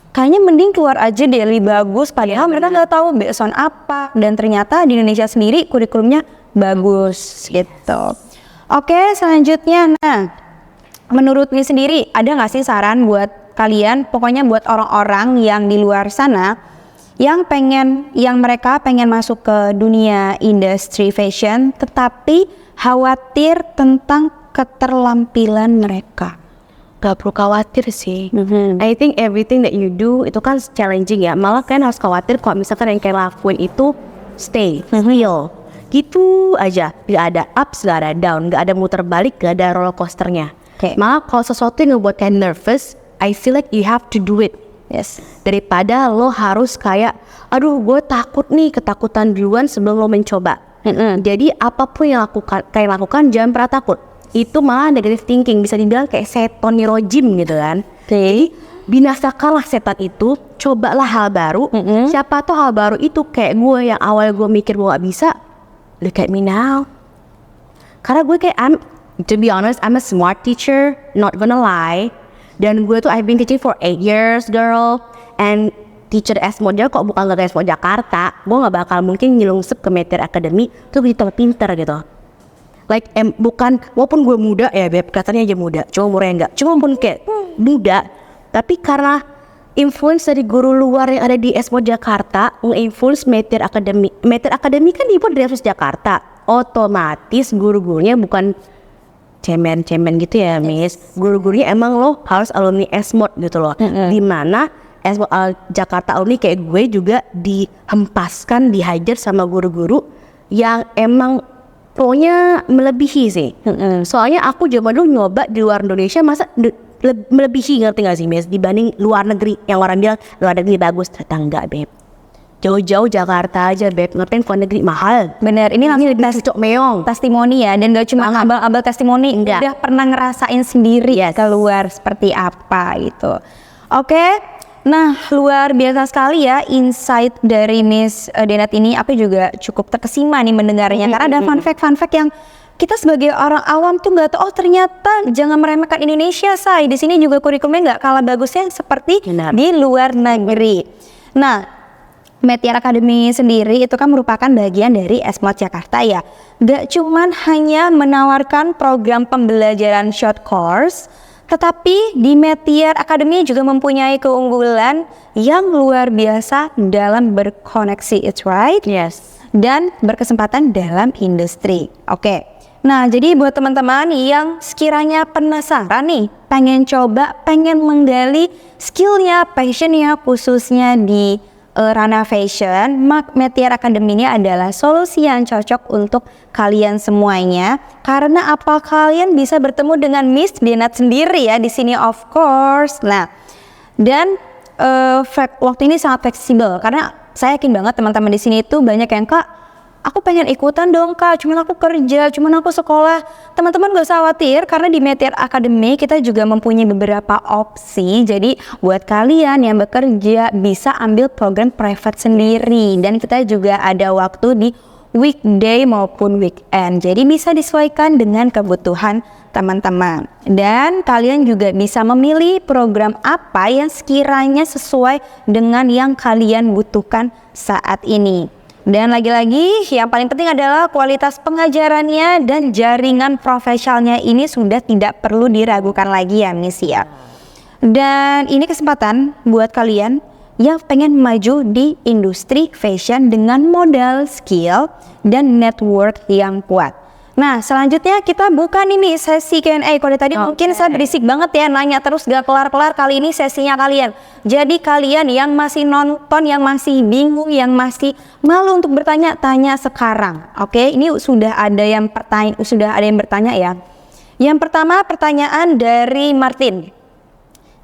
kayaknya mending keluar aja deh lebih bagus, padahal mereka nggak tahu based on apa. Dan ternyata di Indonesia sendiri kurikulumnya bagus gitu. Oke, selanjutnya, nah menurut Miss sendiri ada nggak sih saran buat kalian, pokoknya buat orang-orang yang di luar sana yang mereka pengen masuk ke dunia industri fashion tetapi khawatir tentang keterampilan mereka? Gak perlu khawatir sih. I think everything that you do itu kan challenging ya. Malah kalian harus khawatir kalau misalkan yang kalian lakuin itu stay real. Gitu aja. Gak ada ups, gak ada down, gak ada muter balik, gak ada roller coasternya. Malah kalau sesuatu yang ngebuat kalian nervous, I feel like you have to do it. Daripada lo harus kayak, aduh gue takut nih, ketakutan duluan sebelum lo mencoba. Jadi apapun yang kalian lakukan jangan pernah takut. Itu malah negative thinking, bisa dibilang kayak seton nirojim gitu kan. Jadi binasakanlah setan itu, cobalah hal baru. Siapa tuh hal baru itu kayak gue yang awal gue mikir gue gak bisa, look at me now. Karena gue kayak to be honest, I'm a smart teacher, not gonna lie. Dan gue tuh I've been teaching for 8 years, girl. And teacher S-Mod kok bukan gak S-Mod Jakarta, gue gak bakal mungkin nyelungsep ke Meteor Academy tuh jadi tambah pinter gitu. Like bukan, walaupun gue muda ya Beb, katanya aja muda, cuma umurnya enggak, cuma pun kayak muda, tapi karena influence dari guru luar yang ada di S-Mod Jakarta nge-influence Meteor Academy. Meteor Academy kan dibuat dari S-Mod Jakarta, otomatis guru-gurunya bukan cemen-cemen gitu ya, Miss. Guru-gurunya emang lo harus alumni S-Mod gitu loh. Dimana S-Mod Jakarta alumni kayak gue juga dihempaskan, dihajar sama guru-guru yang emang pokoknya melebihi sih. Soalnya aku zaman dulu nyoba di luar Indonesia, masa melebihi, ngerti gak sih, Miss? Dibanding luar negeri, yang orang bilang luar negeri bagus, ternyata enggak, Beb. Jauh-jauh Jakarta aja, Beb, ngapain ke negeri mahal. Bener, ini langsung cocok meong testimoni ya, dan gak cuma abal-abal testimoni, udah pernah ngerasain sendiri keluar seperti apa gitu. Oke, nah luar biasa sekali ya insight dari Miss Denat ini. Aku juga cukup terkesima nih mendengarnya, karena ada fun fact yang kita sebagai orang awam tuh nggak tahu. Oh ternyata jangan meremehkan Indonesia, say. Di sini juga kurikulumnya nggak kalah bagusnya seperti di luar negeri. Nah, Meteor Academy sendiri itu kan merupakan bagian dari S-Mod Jakarta ya. Gak cuman hanya menawarkan program pembelajaran short course, tetapi di Meteor Academy juga mempunyai keunggulan yang luar biasa dalam berkoneksi, it's right? Dan berkesempatan dalam industri. Oke. Nah, jadi buat teman-teman yang sekiranya penasaran nih, pengen coba, pengen menggali skillnya, passionnya khususnya di ranah fashion, Meteor Academy ini adalah solusi yang cocok untuk kalian semuanya. Karena apa, kalian bisa bertemu dengan Miss Denat sendiri ya di sini, of course. Nah, dan waktu ini sangat fleksibel, karena saya yakin banget teman-teman di sini itu banyak yang, Kak, aku pengen ikutan dong Kak, cuman aku kerja, cuman aku sekolah. Teman-teman gak usah khawatir, karena di Meteor Academy kita juga mempunyai beberapa opsi. Jadi buat kalian yang bekerja bisa ambil program private sendiri, dan kita juga ada waktu di weekday maupun weekend. Jadi bisa disesuaikan dengan kebutuhan teman-teman. Dan kalian juga bisa memilih program apa yang sekiranya sesuai dengan yang kalian butuhkan saat ini. Dan lagi-lagi yang paling penting adalah kualitas pengajarannya dan jaringan profesionalnya ini sudah tidak perlu diragukan lagi ya, Miss ya. Dan ini kesempatan buat kalian yang pengen maju di industri fashion dengan modal, skill, dan network yang kuat. Nah, selanjutnya kita buka ini sesi Q&A. Kalau tadi mungkin saya berisik banget ya, nanya terus gak kelar-kelar. Kali ini sesinya kalian. Jadi kalian yang masih nonton, yang masih bingung, yang masih malu untuk bertanya, tanya sekarang. Oke, ini sudah ada yang bertanya ya. Yang pertama pertanyaan dari Martin.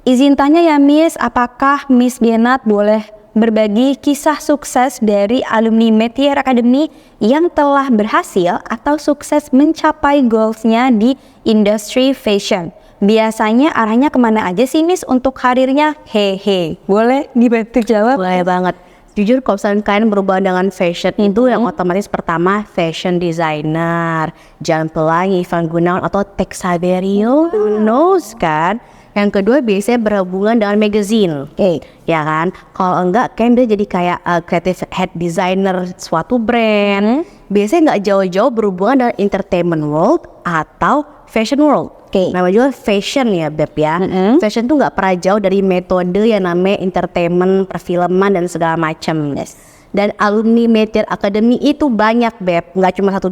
Izin tanya ya Miss, apakah Miss Dianat boleh berbagi kisah sukses dari alumni Metier Academy yang telah berhasil atau sukses mencapai goalsnya di industri fashion? Biasanya arahnya kemana aja sih Miss untuk karirnya? Hehe, boleh dibantu jawab? Boleh banget. Jujur kalau misalnya kalian berhubungan dengan fashion itu yang otomatis pertama fashion designer, Jan Pelangi, Ivan Gunawan atau Tex Saverio, who knows kan? Yang kedua biasanya berhubungan dengan magazine, ya kan? Kalau enggak kan dia jadi kayak creative head designer suatu brand. Biasanya nggak jauh-jauh berhubungan dengan entertainment world atau fashion world. Namanya juga fashion ya Beb ya. Fashion tuh nggak pernah jauh dari metode yang namanya entertainment, perfilman dan segala macam. Dan alumni Metier Academy itu banyak Beb, nggak cuma 1-2.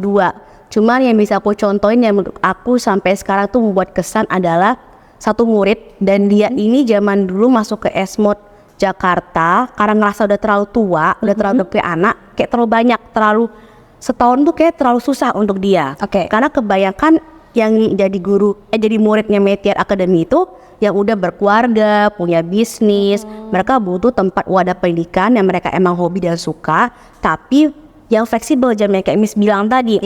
Cuman yang bisa aku contohin yang menurut aku sampai sekarang tuh membuat kesan adalah satu murid, dan dia ini zaman dulu masuk ke Esmod Jakarta karena ngerasa udah terlalu tua, udah terlalu punya anak, kayak terlalu banyak, terlalu setahun tuh kayak terlalu susah untuk dia. Karena kebanyakan yang jadi muridnya Metier Academy itu yang udah berkeluarga, punya bisnis, mereka butuh tempat wadah pendidikan yang mereka emang hobi dan suka, tapi yang fleksibel jamnya kayak Miss bilang tadi.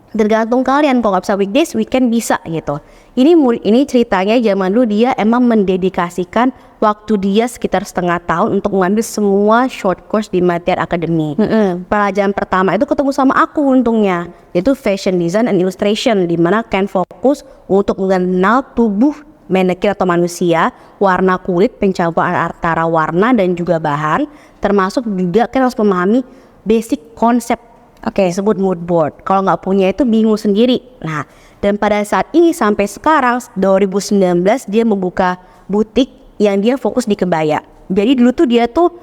Tergantung kalian, kalau nggak bisa weekdays, weekend bisa gitu. Ini murid ini ceritanya zaman dulu dia emang mendedikasikan waktu dia sekitar setengah tahun untuk mengambil semua short course di Metier Academy. Pelajaran pertama itu ketemu sama aku untungnya, yaitu fashion design and illustration, di mana kalian fokus untuk mengenal tubuh manekin atau manusia, warna kulit, pencampuran antara warna dan juga bahan, termasuk juga kalian harus memahami basic konsep disebut mood board. Kalau nggak punya itu bingung sendiri. Nah, dan pada saat ini sampai sekarang 2019 dia membuka butik yang dia fokus di kebaya. Jadi dulu tuh dia tuh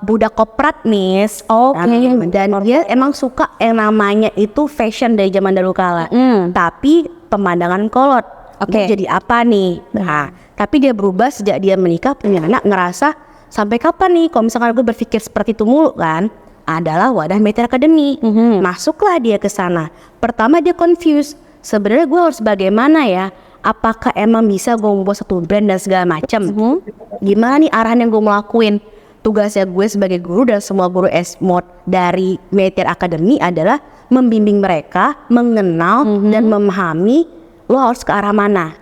budak koprat Miss. Dan dia emang suka yang namanya itu fashion dari zaman dahulu kala. Tapi pemandangan kolot. Dia jadi apa nih? Nah, tapi dia berubah sejak dia menikah, punya anak, ngerasa sampai kapan nih kalau misalkan gue berpikir seperti itu mulu kan? Adalah wadah Metier Academy. Masuklah dia ke sana. Pertama dia confused. Sebenarnya gue harus bagaimana ya? Apakah emang bisa gue membuat satu brand dan segala macam? Gimana nih arahan yang gue mau lakuin? Tugasnya gue sebagai guru dan semua guru Esmod dari Metier Academy adalah membimbing mereka, mengenal dan memahami lo harus ke arah mana.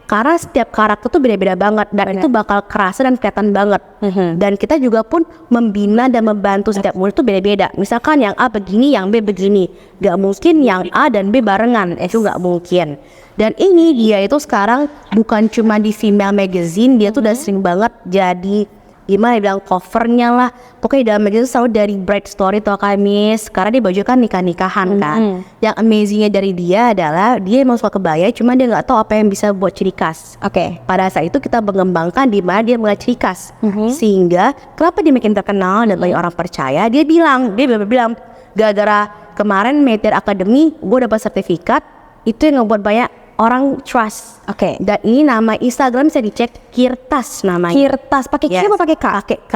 Karena setiap karakter tuh beda-beda banget dan itu bakal kerasa dan kelihatan banget. Dan kita juga pun membina dan membantu setiap murid tuh beda-beda. Misalkan yang A begini, yang B begini. Gak mungkin yang A dan B barengan, itu gak mungkin. Dan ini dia itu sekarang bukan cuma di female magazine, dia tuh udah sering banget jadi gimana bilang covernya lah. Pokoknya dalam magazine selalu dari Bright Story atau Kamis. Karena dia baju kan nikah-nikahan kan. Yang amazingnya dari dia adalah dia emang suka kebaya, cuma dia nggak tahu apa yang bisa buat ciri khas. Pada saat itu kita mengembangkan di mana dia mulai ciri khas. Sehingga kenapa dia makin terkenal dan banyak orang percaya. Dia bilang gara-gara kemarin Metier Academy gue dapat sertifikat, itu yang ngebuat banyak orang trust. Dan ini nama Instagram bisa dicek, Kirtas namanya. Kirtas, pakai K apa pakai K? Pakai K,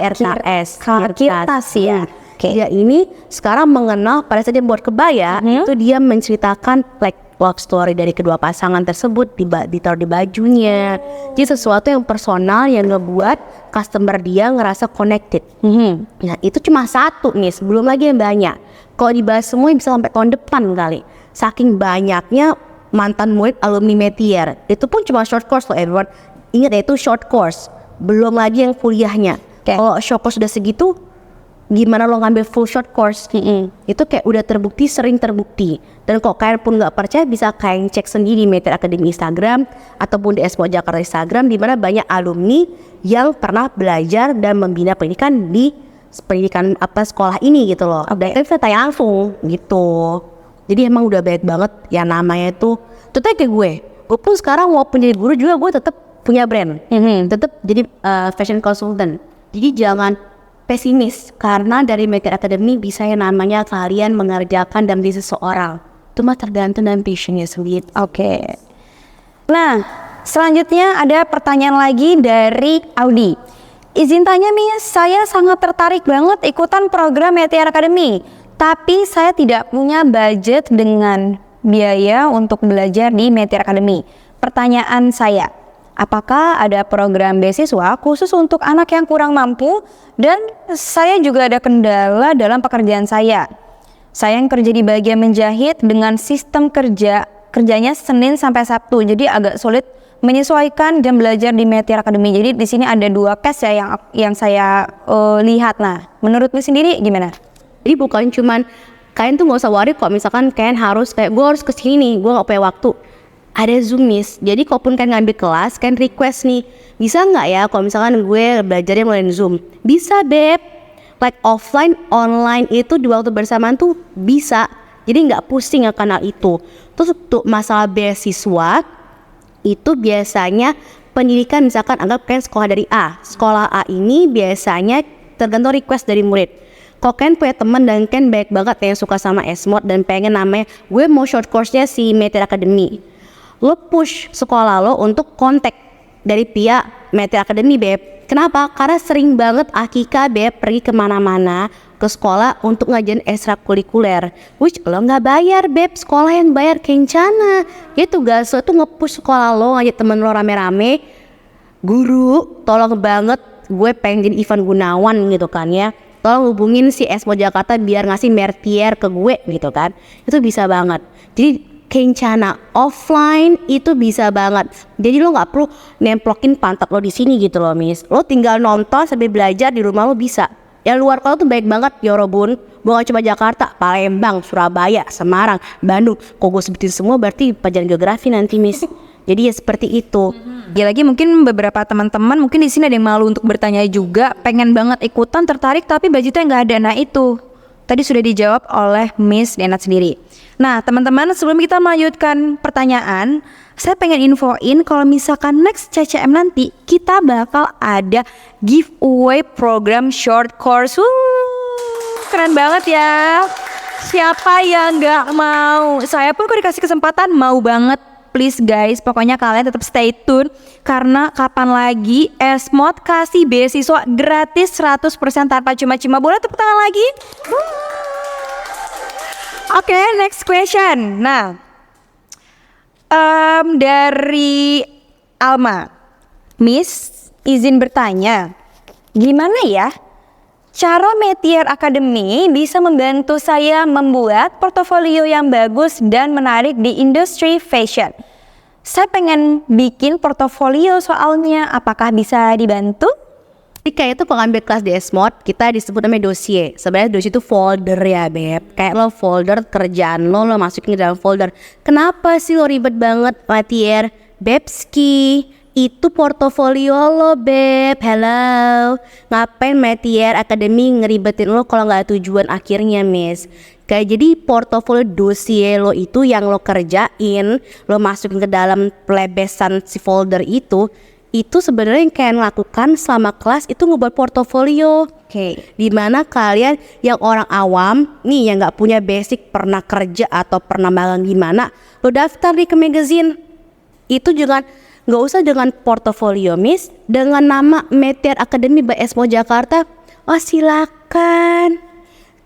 Kirtas. Kirtas ya. Dia ini sekarang mengenal pada saat dia buat kebaya, itu dia menceritakan like love story dari kedua pasangan tersebut ditaruh di bajunya. Jadi sesuatu yang personal yang ngebuat customer dia ngerasa connected. Nah itu cuma satu nih, belum lagi yang banyak. Kalau dibahas semua bisa sampai tahun depan kali. Saking banyaknya mantan murid alumni Metier. Itu pun cuma short course loh everyone. Ingat ya, itu short course. Belum lagi yang kuliahnya. Kalau short course udah segitu, gimana lo ngambil full short course? Itu kayak udah terbukti, sering terbukti. Dan kalau kalian pun gak percaya, bisa kalian cek sendiri di Metier Academy Instagram ataupun di Esmod Jakarta Instagram, di mana banyak alumni yang pernah belajar dan membina pendidikan di sekolah ini gitu loh. Dan kita tanya langsung gitu. Jadi emang udah banyak banget yang namanya tuh kayak gue pun sekarang walaupun jadi guru juga gue tetap punya brand, tetap jadi fashion consultant. Jadi jangan pesimis karena dari Meteor Academy bisa yang namanya kalian mengerjakan dan menjadi seseorang. Itu mah tergantung dengan passionnya sendiri. Oke. Nah, selanjutnya ada pertanyaan lagi dari Audi. Izin tanya Miss, saya sangat tertarik banget ikutan program Meteor Academy. Tapi saya tidak punya budget dengan biaya untuk belajar di Meteor Academy. Pertanyaan saya, apakah ada program beasiswa khusus untuk anak yang kurang mampu? Dan saya juga ada kendala dalam pekerjaan saya. Saya yang kerja di bagian menjahit dengan sistem kerjanya Senin sampai Sabtu, jadi agak sulit menyesuaikan jam belajar di Meteor Academy. Jadi di sini ada 2 case ya yang saya lihat. Nah, menurut lu sendiri gimana? Jadi bukan cuman kalian tuh nggak usah worry kok misalkan kalian harus kayak gue harus kesini nih, gue nggak punya waktu. Ada Zoom Miss, jadi kalaupun kalian ngambil kelas, kalian request nih, bisa nggak ya kalau misalkan gue belajarnya melalui Zoom? Bisa Beb, like offline, online itu di waktu bersamaan tuh bisa. Jadi nggak pusing akan hal itu. Terus untuk masalah beasiswa, itu biasanya pendidikan misalkan anggap kalian sekolah dari A. Sekolah A ini biasanya tergantung request dari murid. Kalau kalian punya teman dan kalian baik banget yang suka sama S-Mod dan pengen namanya, gue mau short course-nya si Meteor Academy. Lo push sekolah lo untuk kontak dari pihak Meteor Academy Beb. Kenapa? Karena sering banget Akika Beb pergi kemana-mana ke sekolah untuk ngajarin ekstrakurikuler, which lo nggak bayar Beb, sekolah yang bayar Kencana. Ya tugas lo tuh nge-push sekolah lo, ngajak temen lo rame-rame, guru tolong banget gue pengen jadi Ivan Gunawan gitu kan ya, tolong hubungin si Esmo Jakarta biar ngasih Mertier ke gue gitu kan. Itu bisa banget. Jadi Kencana offline itu bisa banget. Jadi lo nggak perlu nemplokin pantat lo di sini gitu loh Miss. Lo tinggal nonton sambil belajar di rumah lo bisa. Yang luar kota tuh baik banget Yorobun. Bukan cuma Jakarta, Palembang, Surabaya, Semarang, Bandung. Kok gue sebutin semua berarti pelajaran geografi nanti Miss. Jadi ya seperti itu. Ya lagi mungkin beberapa teman-teman mungkin di sini ada yang malu untuk bertanya juga, pengen banget ikutan, tertarik tapi budgetnya nggak ada. Nah itu tadi sudah dijawab oleh Miss Denat sendiri. Nah teman-teman, sebelum kita melanjutkan pertanyaan, saya pengen infoin kalau misalkan next CCM nanti kita bakal ada giveaway program short course. Keren banget ya. Siapa yang nggak mau? Saya pun kalau dikasih kesempatan mau banget. Please guys, pokoknya kalian tetap stay tune karena kapan lagi Esmod kasih beasiswa gratis 100% tanpa cuma-cuma. Boleh tepuk tangan lagi? Oke, next question. Nah, dari Alma, Miss izin bertanya, gimana ya cara Meteor Academy bisa membantu saya membuat portofolio yang bagus dan menarik di industri fashion? Saya pengen bikin portofolio soalnya, apakah bisa dibantu? Kayak itu pengambil kelas di Esmod, kita disebut namanya dossier. Sebenarnya dossier itu folder ya Beb. Kayak lo folder kerjaan lo masukin ke dalam folder. Kenapa sih lo ribet banget Meteor? Bebski, itu portofolio lo Beb. Hello. Ngapain Meteor Academy ngeribetin lo kalau nggak tujuan akhirnya Miss? Kayak jadi portofolio dossier lo itu yang lo kerjain, lo masukin ke dalam pelebesan si folder itu sebenarnya yang kalian lakukan selama kelas itu ngebuat portofolio. Dimana kalian yang orang awam nih yang nggak punya basic pernah kerja atau pernah magang gimana, lo daftar nih ke magazine. Itu jangan, nggak usah dengan portofolio Miss, dengan nama Meteor Academy by Esmo Jakarta. Oh silakan.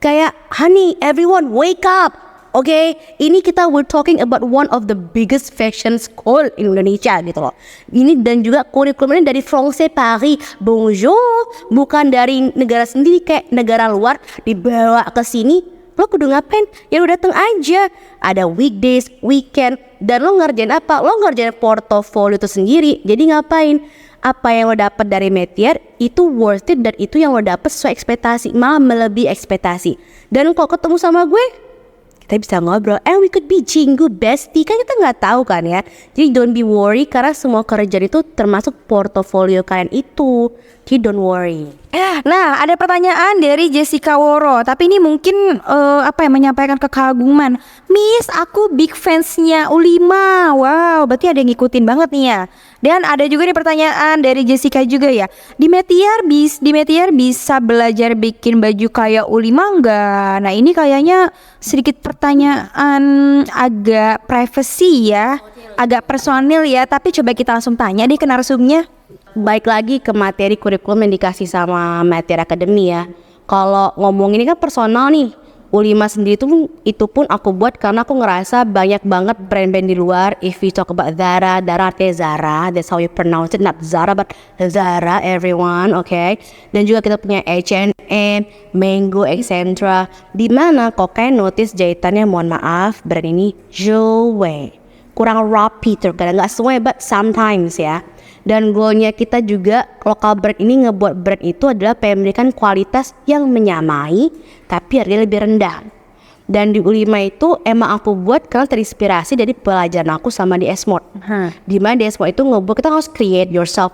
Kayak honey everyone wake up. Oke, ini we're talking about one of the biggest fashion school in Indonesia gitu loh. Ini dan juga kurikulumnya dari France Paris. Bonjour, bukan dari negara sendiri kayak negara luar dibawa ke sini. Lo kudu ngapain? Ya lo dateng aja. Ada weekdays, weekend, dan lo ngerjain apa? Lo ngerjain portofolio itu sendiri. Jadi ngapain? Apa yang lo dapat dari Meteor itu worth it dan itu yang lo dapat sesuai ekspektasi, malah melebihi ekspektasi. Dan kalau ketemu sama gue, kita bisa ngobrol, we could be jinggu bestie, kan kita nggak tahu kan ya. Jadi don't be worry karena semua kerjaan itu termasuk portofolio kalian itu. Rizky, don't worry. Nah, ada pertanyaan dari Jessica Woro, tapi ini mungkin menyampaikan kekaguman. Miss, aku big fansnya U5. Wow, berarti ada yang ngikutin banget nih ya. Dan ada juga nih pertanyaan dari Jessica juga ya. Di Metiar bisa belajar bikin baju kayak U5 enggak? Nah, ini kayaknya sedikit pertanyaan agak privacy ya, agak personil ya, tapi coba kita langsung tanya deh ke narsumnya. Baik lagi ke materi kurikulum yang dikasih sama Metiar Academy ya. Kalau ngomong ini kan personal nih, U5 sendiri itu pun aku buat karena aku ngerasa banyak banget brand-brand di luar. If we talk about Zara artinya Zara, that's how you pronounce it, not Zara but Zara everyone, okay. Dan juga kita punya H&M, Mango, etc. Dimana kok kayak notice jahitannya, mohon maaf, brand ini Joe kurang rapi terkadang, nggak semuanya but sometimes ya. Dan goalnya kita juga lokal brand ini ngebuat brand itu adalah memberikan kualitas yang menyamai tapi harganya lebih rendah. Dan di U5 itu emang aku buat karena terinspirasi dari pelajaran aku sama di S-Mode. Dimana di S-Mode itu ngebuat kita harus create yourself,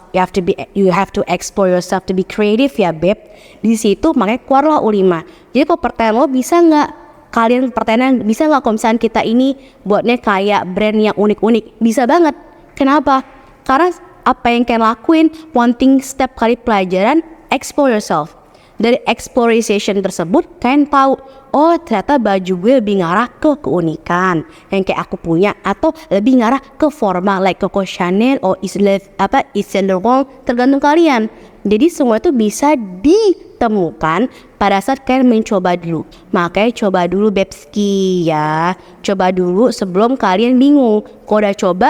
you have to explore yourself to be creative ya beb. Di situ makanya keluarlah U5. Jadi kalau pertanyaan lo bisa nggak, kalian pertanyaan bisa nggak kalau misalnya kita ini buatnya kayak brand yang unik-unik? Bisa banget. Kenapa? Karena apa yang kalian lakuin, one thing setiap kali pelajaran, explore yourself. Dari exploration tersebut, kalian tahu, oh ternyata baju gue lebih ngarah ke keunikan yang kayak aku punya, atau lebih ngarah ke formal like Coco Chanel or Yves Saint Laurent, tergantung kalian. Jadi semua itu bisa ditemukan pada saat kalian mencoba dulu. Makanya coba dulu Bebski ya, coba dulu sebelum kalian bingung. Kalau udah coba,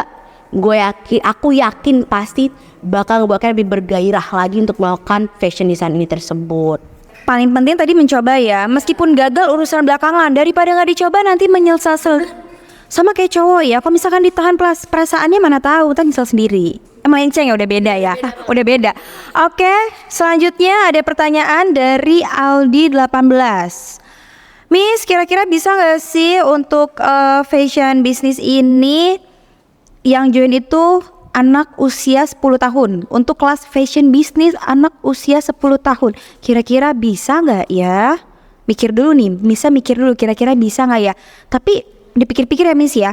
aku yakin pasti bakal ngebuat kalian lebih bergairah lagi untuk melakukan fashion design ini tersebut. Paling penting tadi mencoba ya, meskipun gagal urusan belakangan, daripada nggak dicoba nanti menyesal. Sama kayak cowok ya, kalau misalkan ditahan perasaannya mana tahu, ntar nyesel sendiri. Melenceng ya, udah beda ya, udah beda. Oke, selanjutnya ada pertanyaan dari Aldi 18. Miss, kira-kira bisa nggak sih untuk fashion bisnis ini yang join itu anak usia 10 tahun. Untuk kelas fashion bisnis anak usia 10 tahun. Kira-kira bisa gak ya? Mikir dulu nih, mikir dulu kira-kira bisa gak ya? Tapi dipikir-pikir ya Miss ya,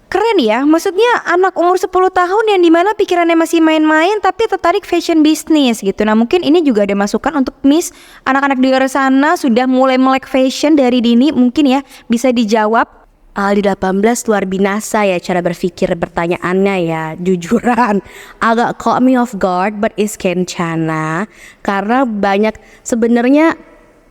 keren ya, maksudnya anak umur 10 tahun yang dimana pikirannya masih main-main tapi tertarik fashion bisnis gitu. Nah mungkin ini juga ada masukan untuk Miss, anak-anak di luar sana sudah mulai melek fashion dari dini, mungkin ya bisa dijawab. Aldi 18 luar binasa ya cara berpikir pertanyaannya ya, jujuran agak caught me off guard but it's kencana karena banyak sebenarnya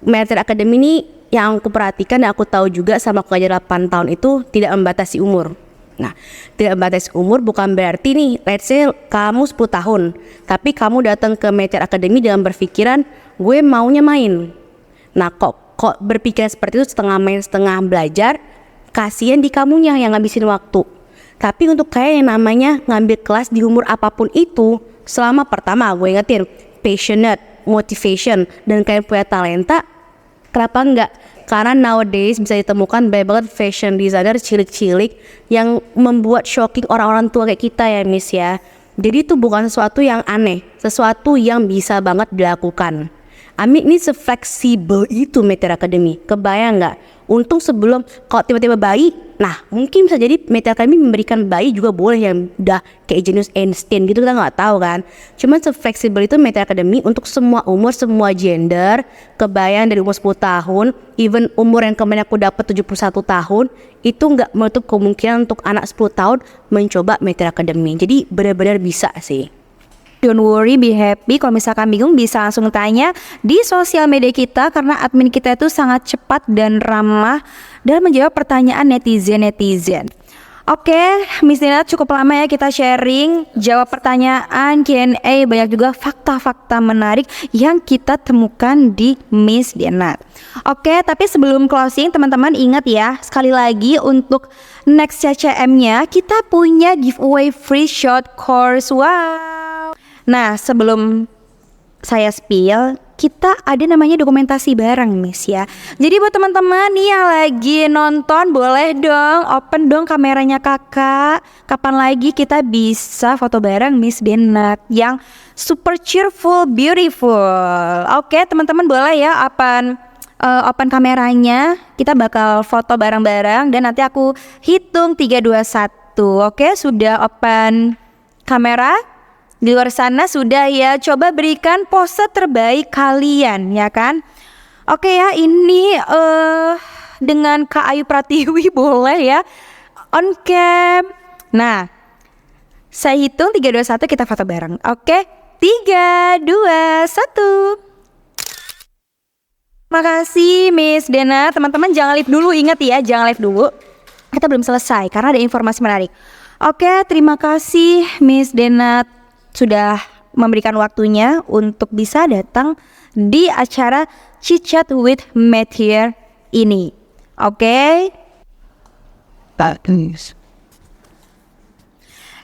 Metiar Academy ini yang aku perhatikan dan aku tahu juga sama aku aja 8 tahun itu tidak membatasi umur. Nah, tidak membatasi umur bukan berarti nih, let's say kamu 10 tahun tapi kamu datang ke Metiar Academy dengan berpikiran gue maunya main. Nah, kok berpikir seperti itu, setengah main setengah belajar, kasihan di kamunya yang ngabisin waktu. Tapi untuk kayak yang namanya ngambil kelas di umur apapun itu, selama pertama gue ingetin passionate, motivation, dan kalian punya talenta, kenapa enggak? Karena nowadays bisa ditemukan banyak banget fashion designer cilik-cilik yang membuat shocking orang-orang tua kayak kita ya Miss ya. Jadi itu bukan sesuatu yang aneh, sesuatu yang bisa banget dilakukan. Ami ini se-fleksibel itu Metiar Academy, kebayang nggak? Untung sebelum kalau tiba-tiba bayi, nah mungkin bisa jadi Metiar Academy memberikan bayi juga boleh yang udah kayak jenis Einstein gitu, kita nggak tahu kan. Cuman se-fleksibel itu Metiar Academy untuk semua umur, semua gender. Kebayang dari umur 10 tahun, even umur yang kemarin aku dapat 71 tahun, itu nggak menutup kemungkinan untuk anak 10 tahun mencoba Metiar Academy. Jadi benar-benar bisa sih. Don't worry, be happy. Kalau misalkan bingung bisa langsung tanya di sosial media kita karena admin kita itu sangat cepat dan ramah dalam menjawab pertanyaan netizen. Oke, Miss Nina cukup lama ya kita sharing, jawab pertanyaan, Q&A, banyak juga fakta-fakta menarik yang kita temukan di Miss Nina. Oke, tapi sebelum closing teman-teman ingat ya, sekali lagi untuk next CCM-nya kita punya giveaway free short course. Wow. Nah, sebelum saya spill, kita ada namanya dokumentasi bareng Miss ya. Jadi buat teman-teman nih yang lagi nonton, boleh dong open dong kameranya kakak. Kapan lagi kita bisa foto bareng Miss Bennett yang super cheerful, beautiful. Oke teman-teman boleh ya open kameranya. Kita bakal foto bareng-bareng dan nanti aku hitung 3, 2, 1. Oke, sudah open kamera? Di luar sana sudah ya. Coba berikan pose terbaik kalian ya kan. Oke ya, ini dengan Kak Ayu Pratiwi boleh ya on cam. Nah, saya hitung 3, 2, 1 kita foto bareng. Oke, 3, 2, 1. Makasih Miss Dena. Teman-teman jangan live dulu, ingat ya, jangan live dulu. Kita belum selesai karena ada informasi menarik. Oke, terima kasih Miss Dena sudah memberikan waktunya untuk bisa datang di acara Chit Chat with Meteor ini. Oke.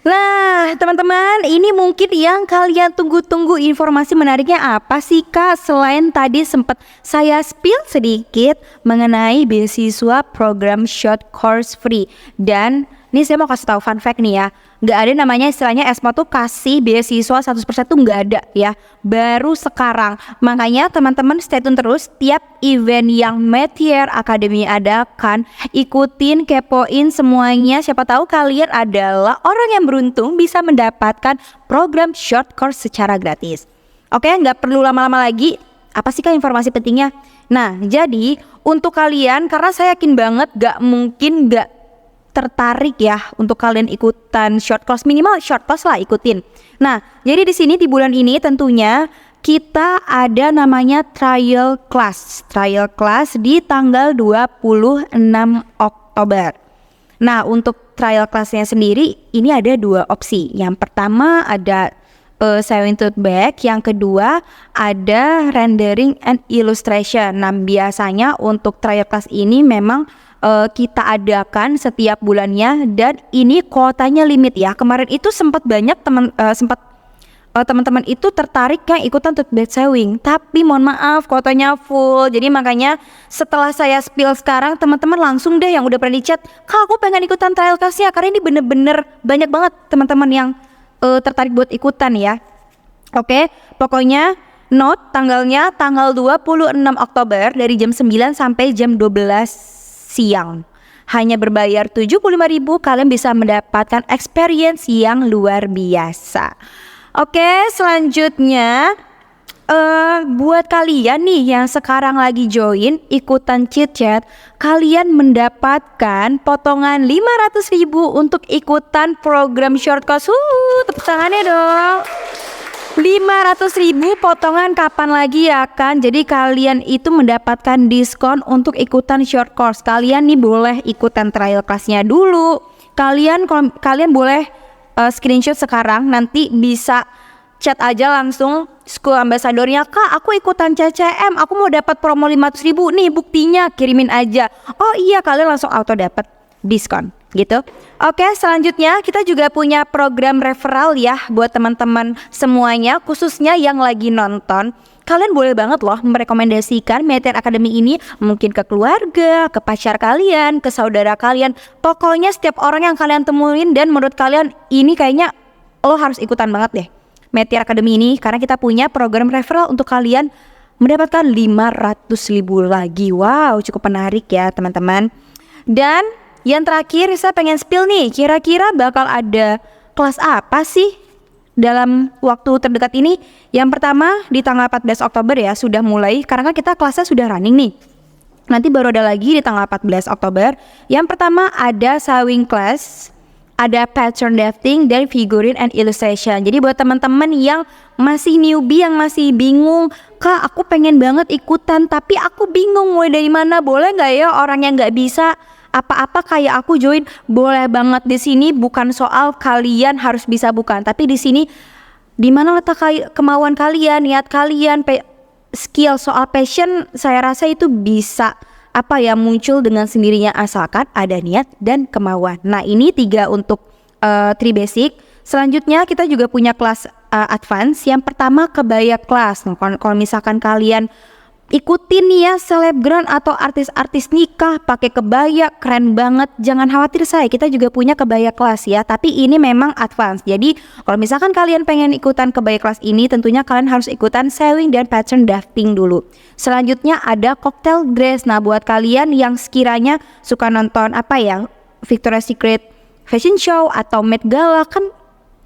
Nah, teman-teman, ini mungkin yang kalian tunggu-tunggu, informasi menariknya apa sih Kak? Selain tadi sempat saya spill sedikit mengenai beasiswa program short course free. Dan ini saya mau kasih tahu fun fact nih ya, nggak ada namanya istilahnya ESMO tuh kasih beasiswa 100% tuh nggak ada ya, baru sekarang. Makanya teman-teman stay tune terus, tiap event yang Meteor Academy adakan, ikutin, kepoin semuanya. Siapa tahu kalian adalah orang yang beruntung bisa mendapatkan program short course secara gratis. Oke, nggak perlu lama-lama lagi. Apa sih Kak informasi pentingnya? Nah, jadi untuk kalian, karena saya yakin banget gak mungkin gak tertarik ya untuk kalian ikutan short course, minimal short course lah ikutin. Nah, jadi di sini di bulan ini tentunya kita ada namanya trial class di tanggal 26 Oktober. Nah, untuk trial classnya sendiri ini ada 2 opsi. Yang pertama ada sewing tote bag, yang kedua ada rendering and illustration. Nah, biasanya untuk trial class ini memang kita adakan setiap bulannya dan ini kuotanya limit ya. Kemarin itu sempat banyak teman-teman itu tertarik yang ikutan tote bag sewing, tapi mohon maaf kuotanya full. Jadi makanya setelah saya spill sekarang, teman-teman langsung deh yang udah pernah di chat, Kak aku pengen ikutan trial classnya, karena ini bener-bener banyak banget teman-teman yang tertarik buat ikutan ya. Oke, pokoknya note tanggalnya tanggal 26 Oktober dari jam 9 sampai jam 12 siang. Hanya berbayar 75.000 kalian bisa mendapatkan experience yang luar biasa. Oke, selanjutnya buat kalian nih yang sekarang lagi join ikutan Chit Chat, kalian mendapatkan potongan 500.000 untuk ikutan program short course. Tepuk tangannya dong. 500.000 potongan kapan lagi ya kan? Jadi kalian itu mendapatkan diskon untuk ikutan short course. Kalian nih boleh ikutan trial classnya dulu. Kalian boleh screenshot sekarang, nanti bisa chat aja langsung school ambassadornya, Kak aku ikutan CCM, aku mau dapat promo 500.000 nih buktinya, kirimin aja. Oh iya, kalian langsung auto dapat diskon gitu. Oke, selanjutnya kita juga punya program referral ya buat teman-teman semuanya, khususnya yang lagi nonton. Kalian boleh banget loh merekomendasikan Meteor Academy ini mungkin ke keluarga, ke pacar kalian, ke saudara kalian. Pokoknya setiap orang yang kalian temuin dan menurut kalian ini kayaknya lo harus ikutan banget deh Meteor Academy ini, karena kita punya program referral untuk kalian mendapatkan 500.000 lagi. Wow, cukup menarik ya teman-teman. Dan yang terakhir saya pengen spill nih, kira-kira bakal ada kelas apa sih dalam waktu terdekat ini? Yang pertama di tanggal 14 Oktober ya sudah mulai, karena kan kita kelasnya sudah running nih. Nanti baru ada lagi di tanggal 14 Oktober. Yang pertama ada sewing class, ada pattern drafting dan figurine and illustration. Jadi buat teman-teman yang masih newbie, yang masih bingung, Kak aku pengen banget ikutan tapi aku bingung mulai dari mana, boleh nggak ya orang yang nggak bisa apa-apa kayak aku join? Boleh banget. Di sini bukan soal kalian harus bisa bukan, tapi di sini di mana letak kemauan kalian, niat kalian, skill, soal passion. Saya rasa itu bisa muncul dengan sendirinya asalkan ada niat dan kemauan. Nah ini 3 untuk 3 basic. Selanjutnya kita juga punya kelas advance. Yang pertama kebaya kelas. Nah, kalau misalkan kalian ikutin nih ya selebgram atau artis-artis nikah pakai kebaya, keren banget. Jangan khawatir saya, kita juga punya kebaya kelas ya, tapi ini memang advance. Jadi kalau misalkan kalian pengen ikutan kebaya kelas ini, tentunya kalian harus ikutan sewing dan pattern drafting dulu. Selanjutnya ada cocktail dress. Nah, buat kalian yang sekiranya suka nonton Victoria's Secret fashion show atau Met Gala, kan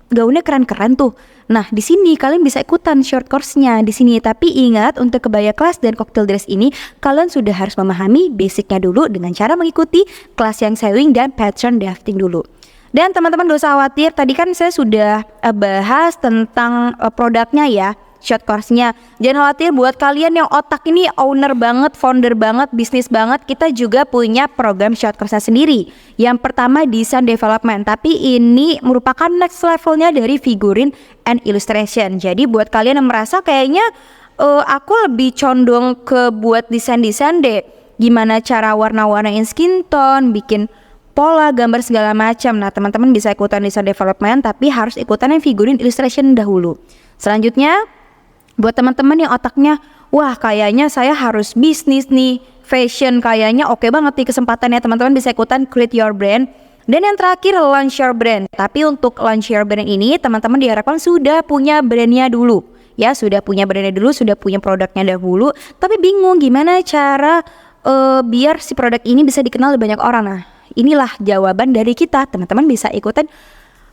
gaunnya keren-keren tuh. Nah, di sini kalian bisa ikutan short course-nya di sini. Tapi ingat, untuk kebaya kelas dan cocktail dress ini kalian sudah harus memahami basicnya dulu dengan cara mengikuti kelas yang sewing dan pattern drafting dulu. Dan teman-teman gak usah khawatir, tadi kan saya sudah bahas tentang produknya ya, short course-nya. Jangan khawatir, buat kalian yang otak ini owner banget, founder banget, bisnis banget, kita juga punya program short course-nya sendiri. Yang pertama design development, tapi ini merupakan next levelnya dari figurin and illustration. Jadi buat kalian yang merasa kayaknya aku lebih condong ke buat desain-desain deh, gimana cara warna-warnain skin tone, bikin pola, gambar segala macam. Nah, teman-teman bisa ikutan design development, tapi harus ikutan yang figurin illustration dahulu. Selanjutnya, buat teman-teman yang otaknya, wah kayaknya saya harus bisnis nih, fashion kayaknya oke banget nih kesempatannya, teman-teman bisa ikutan create your brand. Dan yang terakhir launch your brand. Tapi untuk launch your brand ini teman-teman diharapkan sudah punya brandnya dulu. Ya, sudah punya brandnya dulu, sudah punya produknya dahulu. Tapi bingung gimana cara biar si produk ini bisa dikenal lebih banyak orang. Nah, inilah jawaban dari kita. Teman-teman bisa ikutan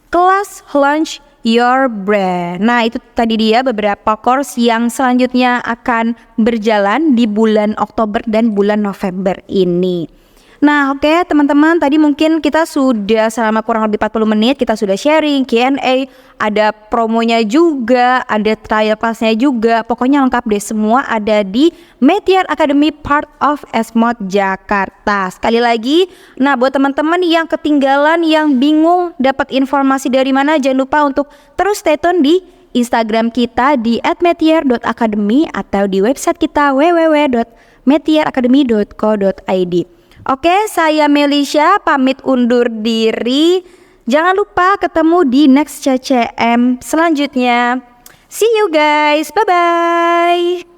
kelas launch your brand. Nah, itu tadi dia beberapa course yang selanjutnya akan berjalan di bulan Oktober dan bulan November ini. Nah, oke, teman-teman, tadi mungkin kita sudah selama kurang lebih 40 menit kita sudah sharing, Q&A, ada promonya juga, ada trial class-nya juga. Pokoknya lengkap deh, semua ada di Metiar Academy part of S-Mode Jakarta. Sekali lagi, nah buat teman-teman yang ketinggalan, yang bingung dapat informasi dari mana, jangan lupa untuk terus stay tune di Instagram kita di @metiar.academy atau di website kita www.metiaracademy.co.id. Oke, saya Melisha pamit undur diri. Jangan lupa ketemu di next CCM selanjutnya. See you guys, bye-bye.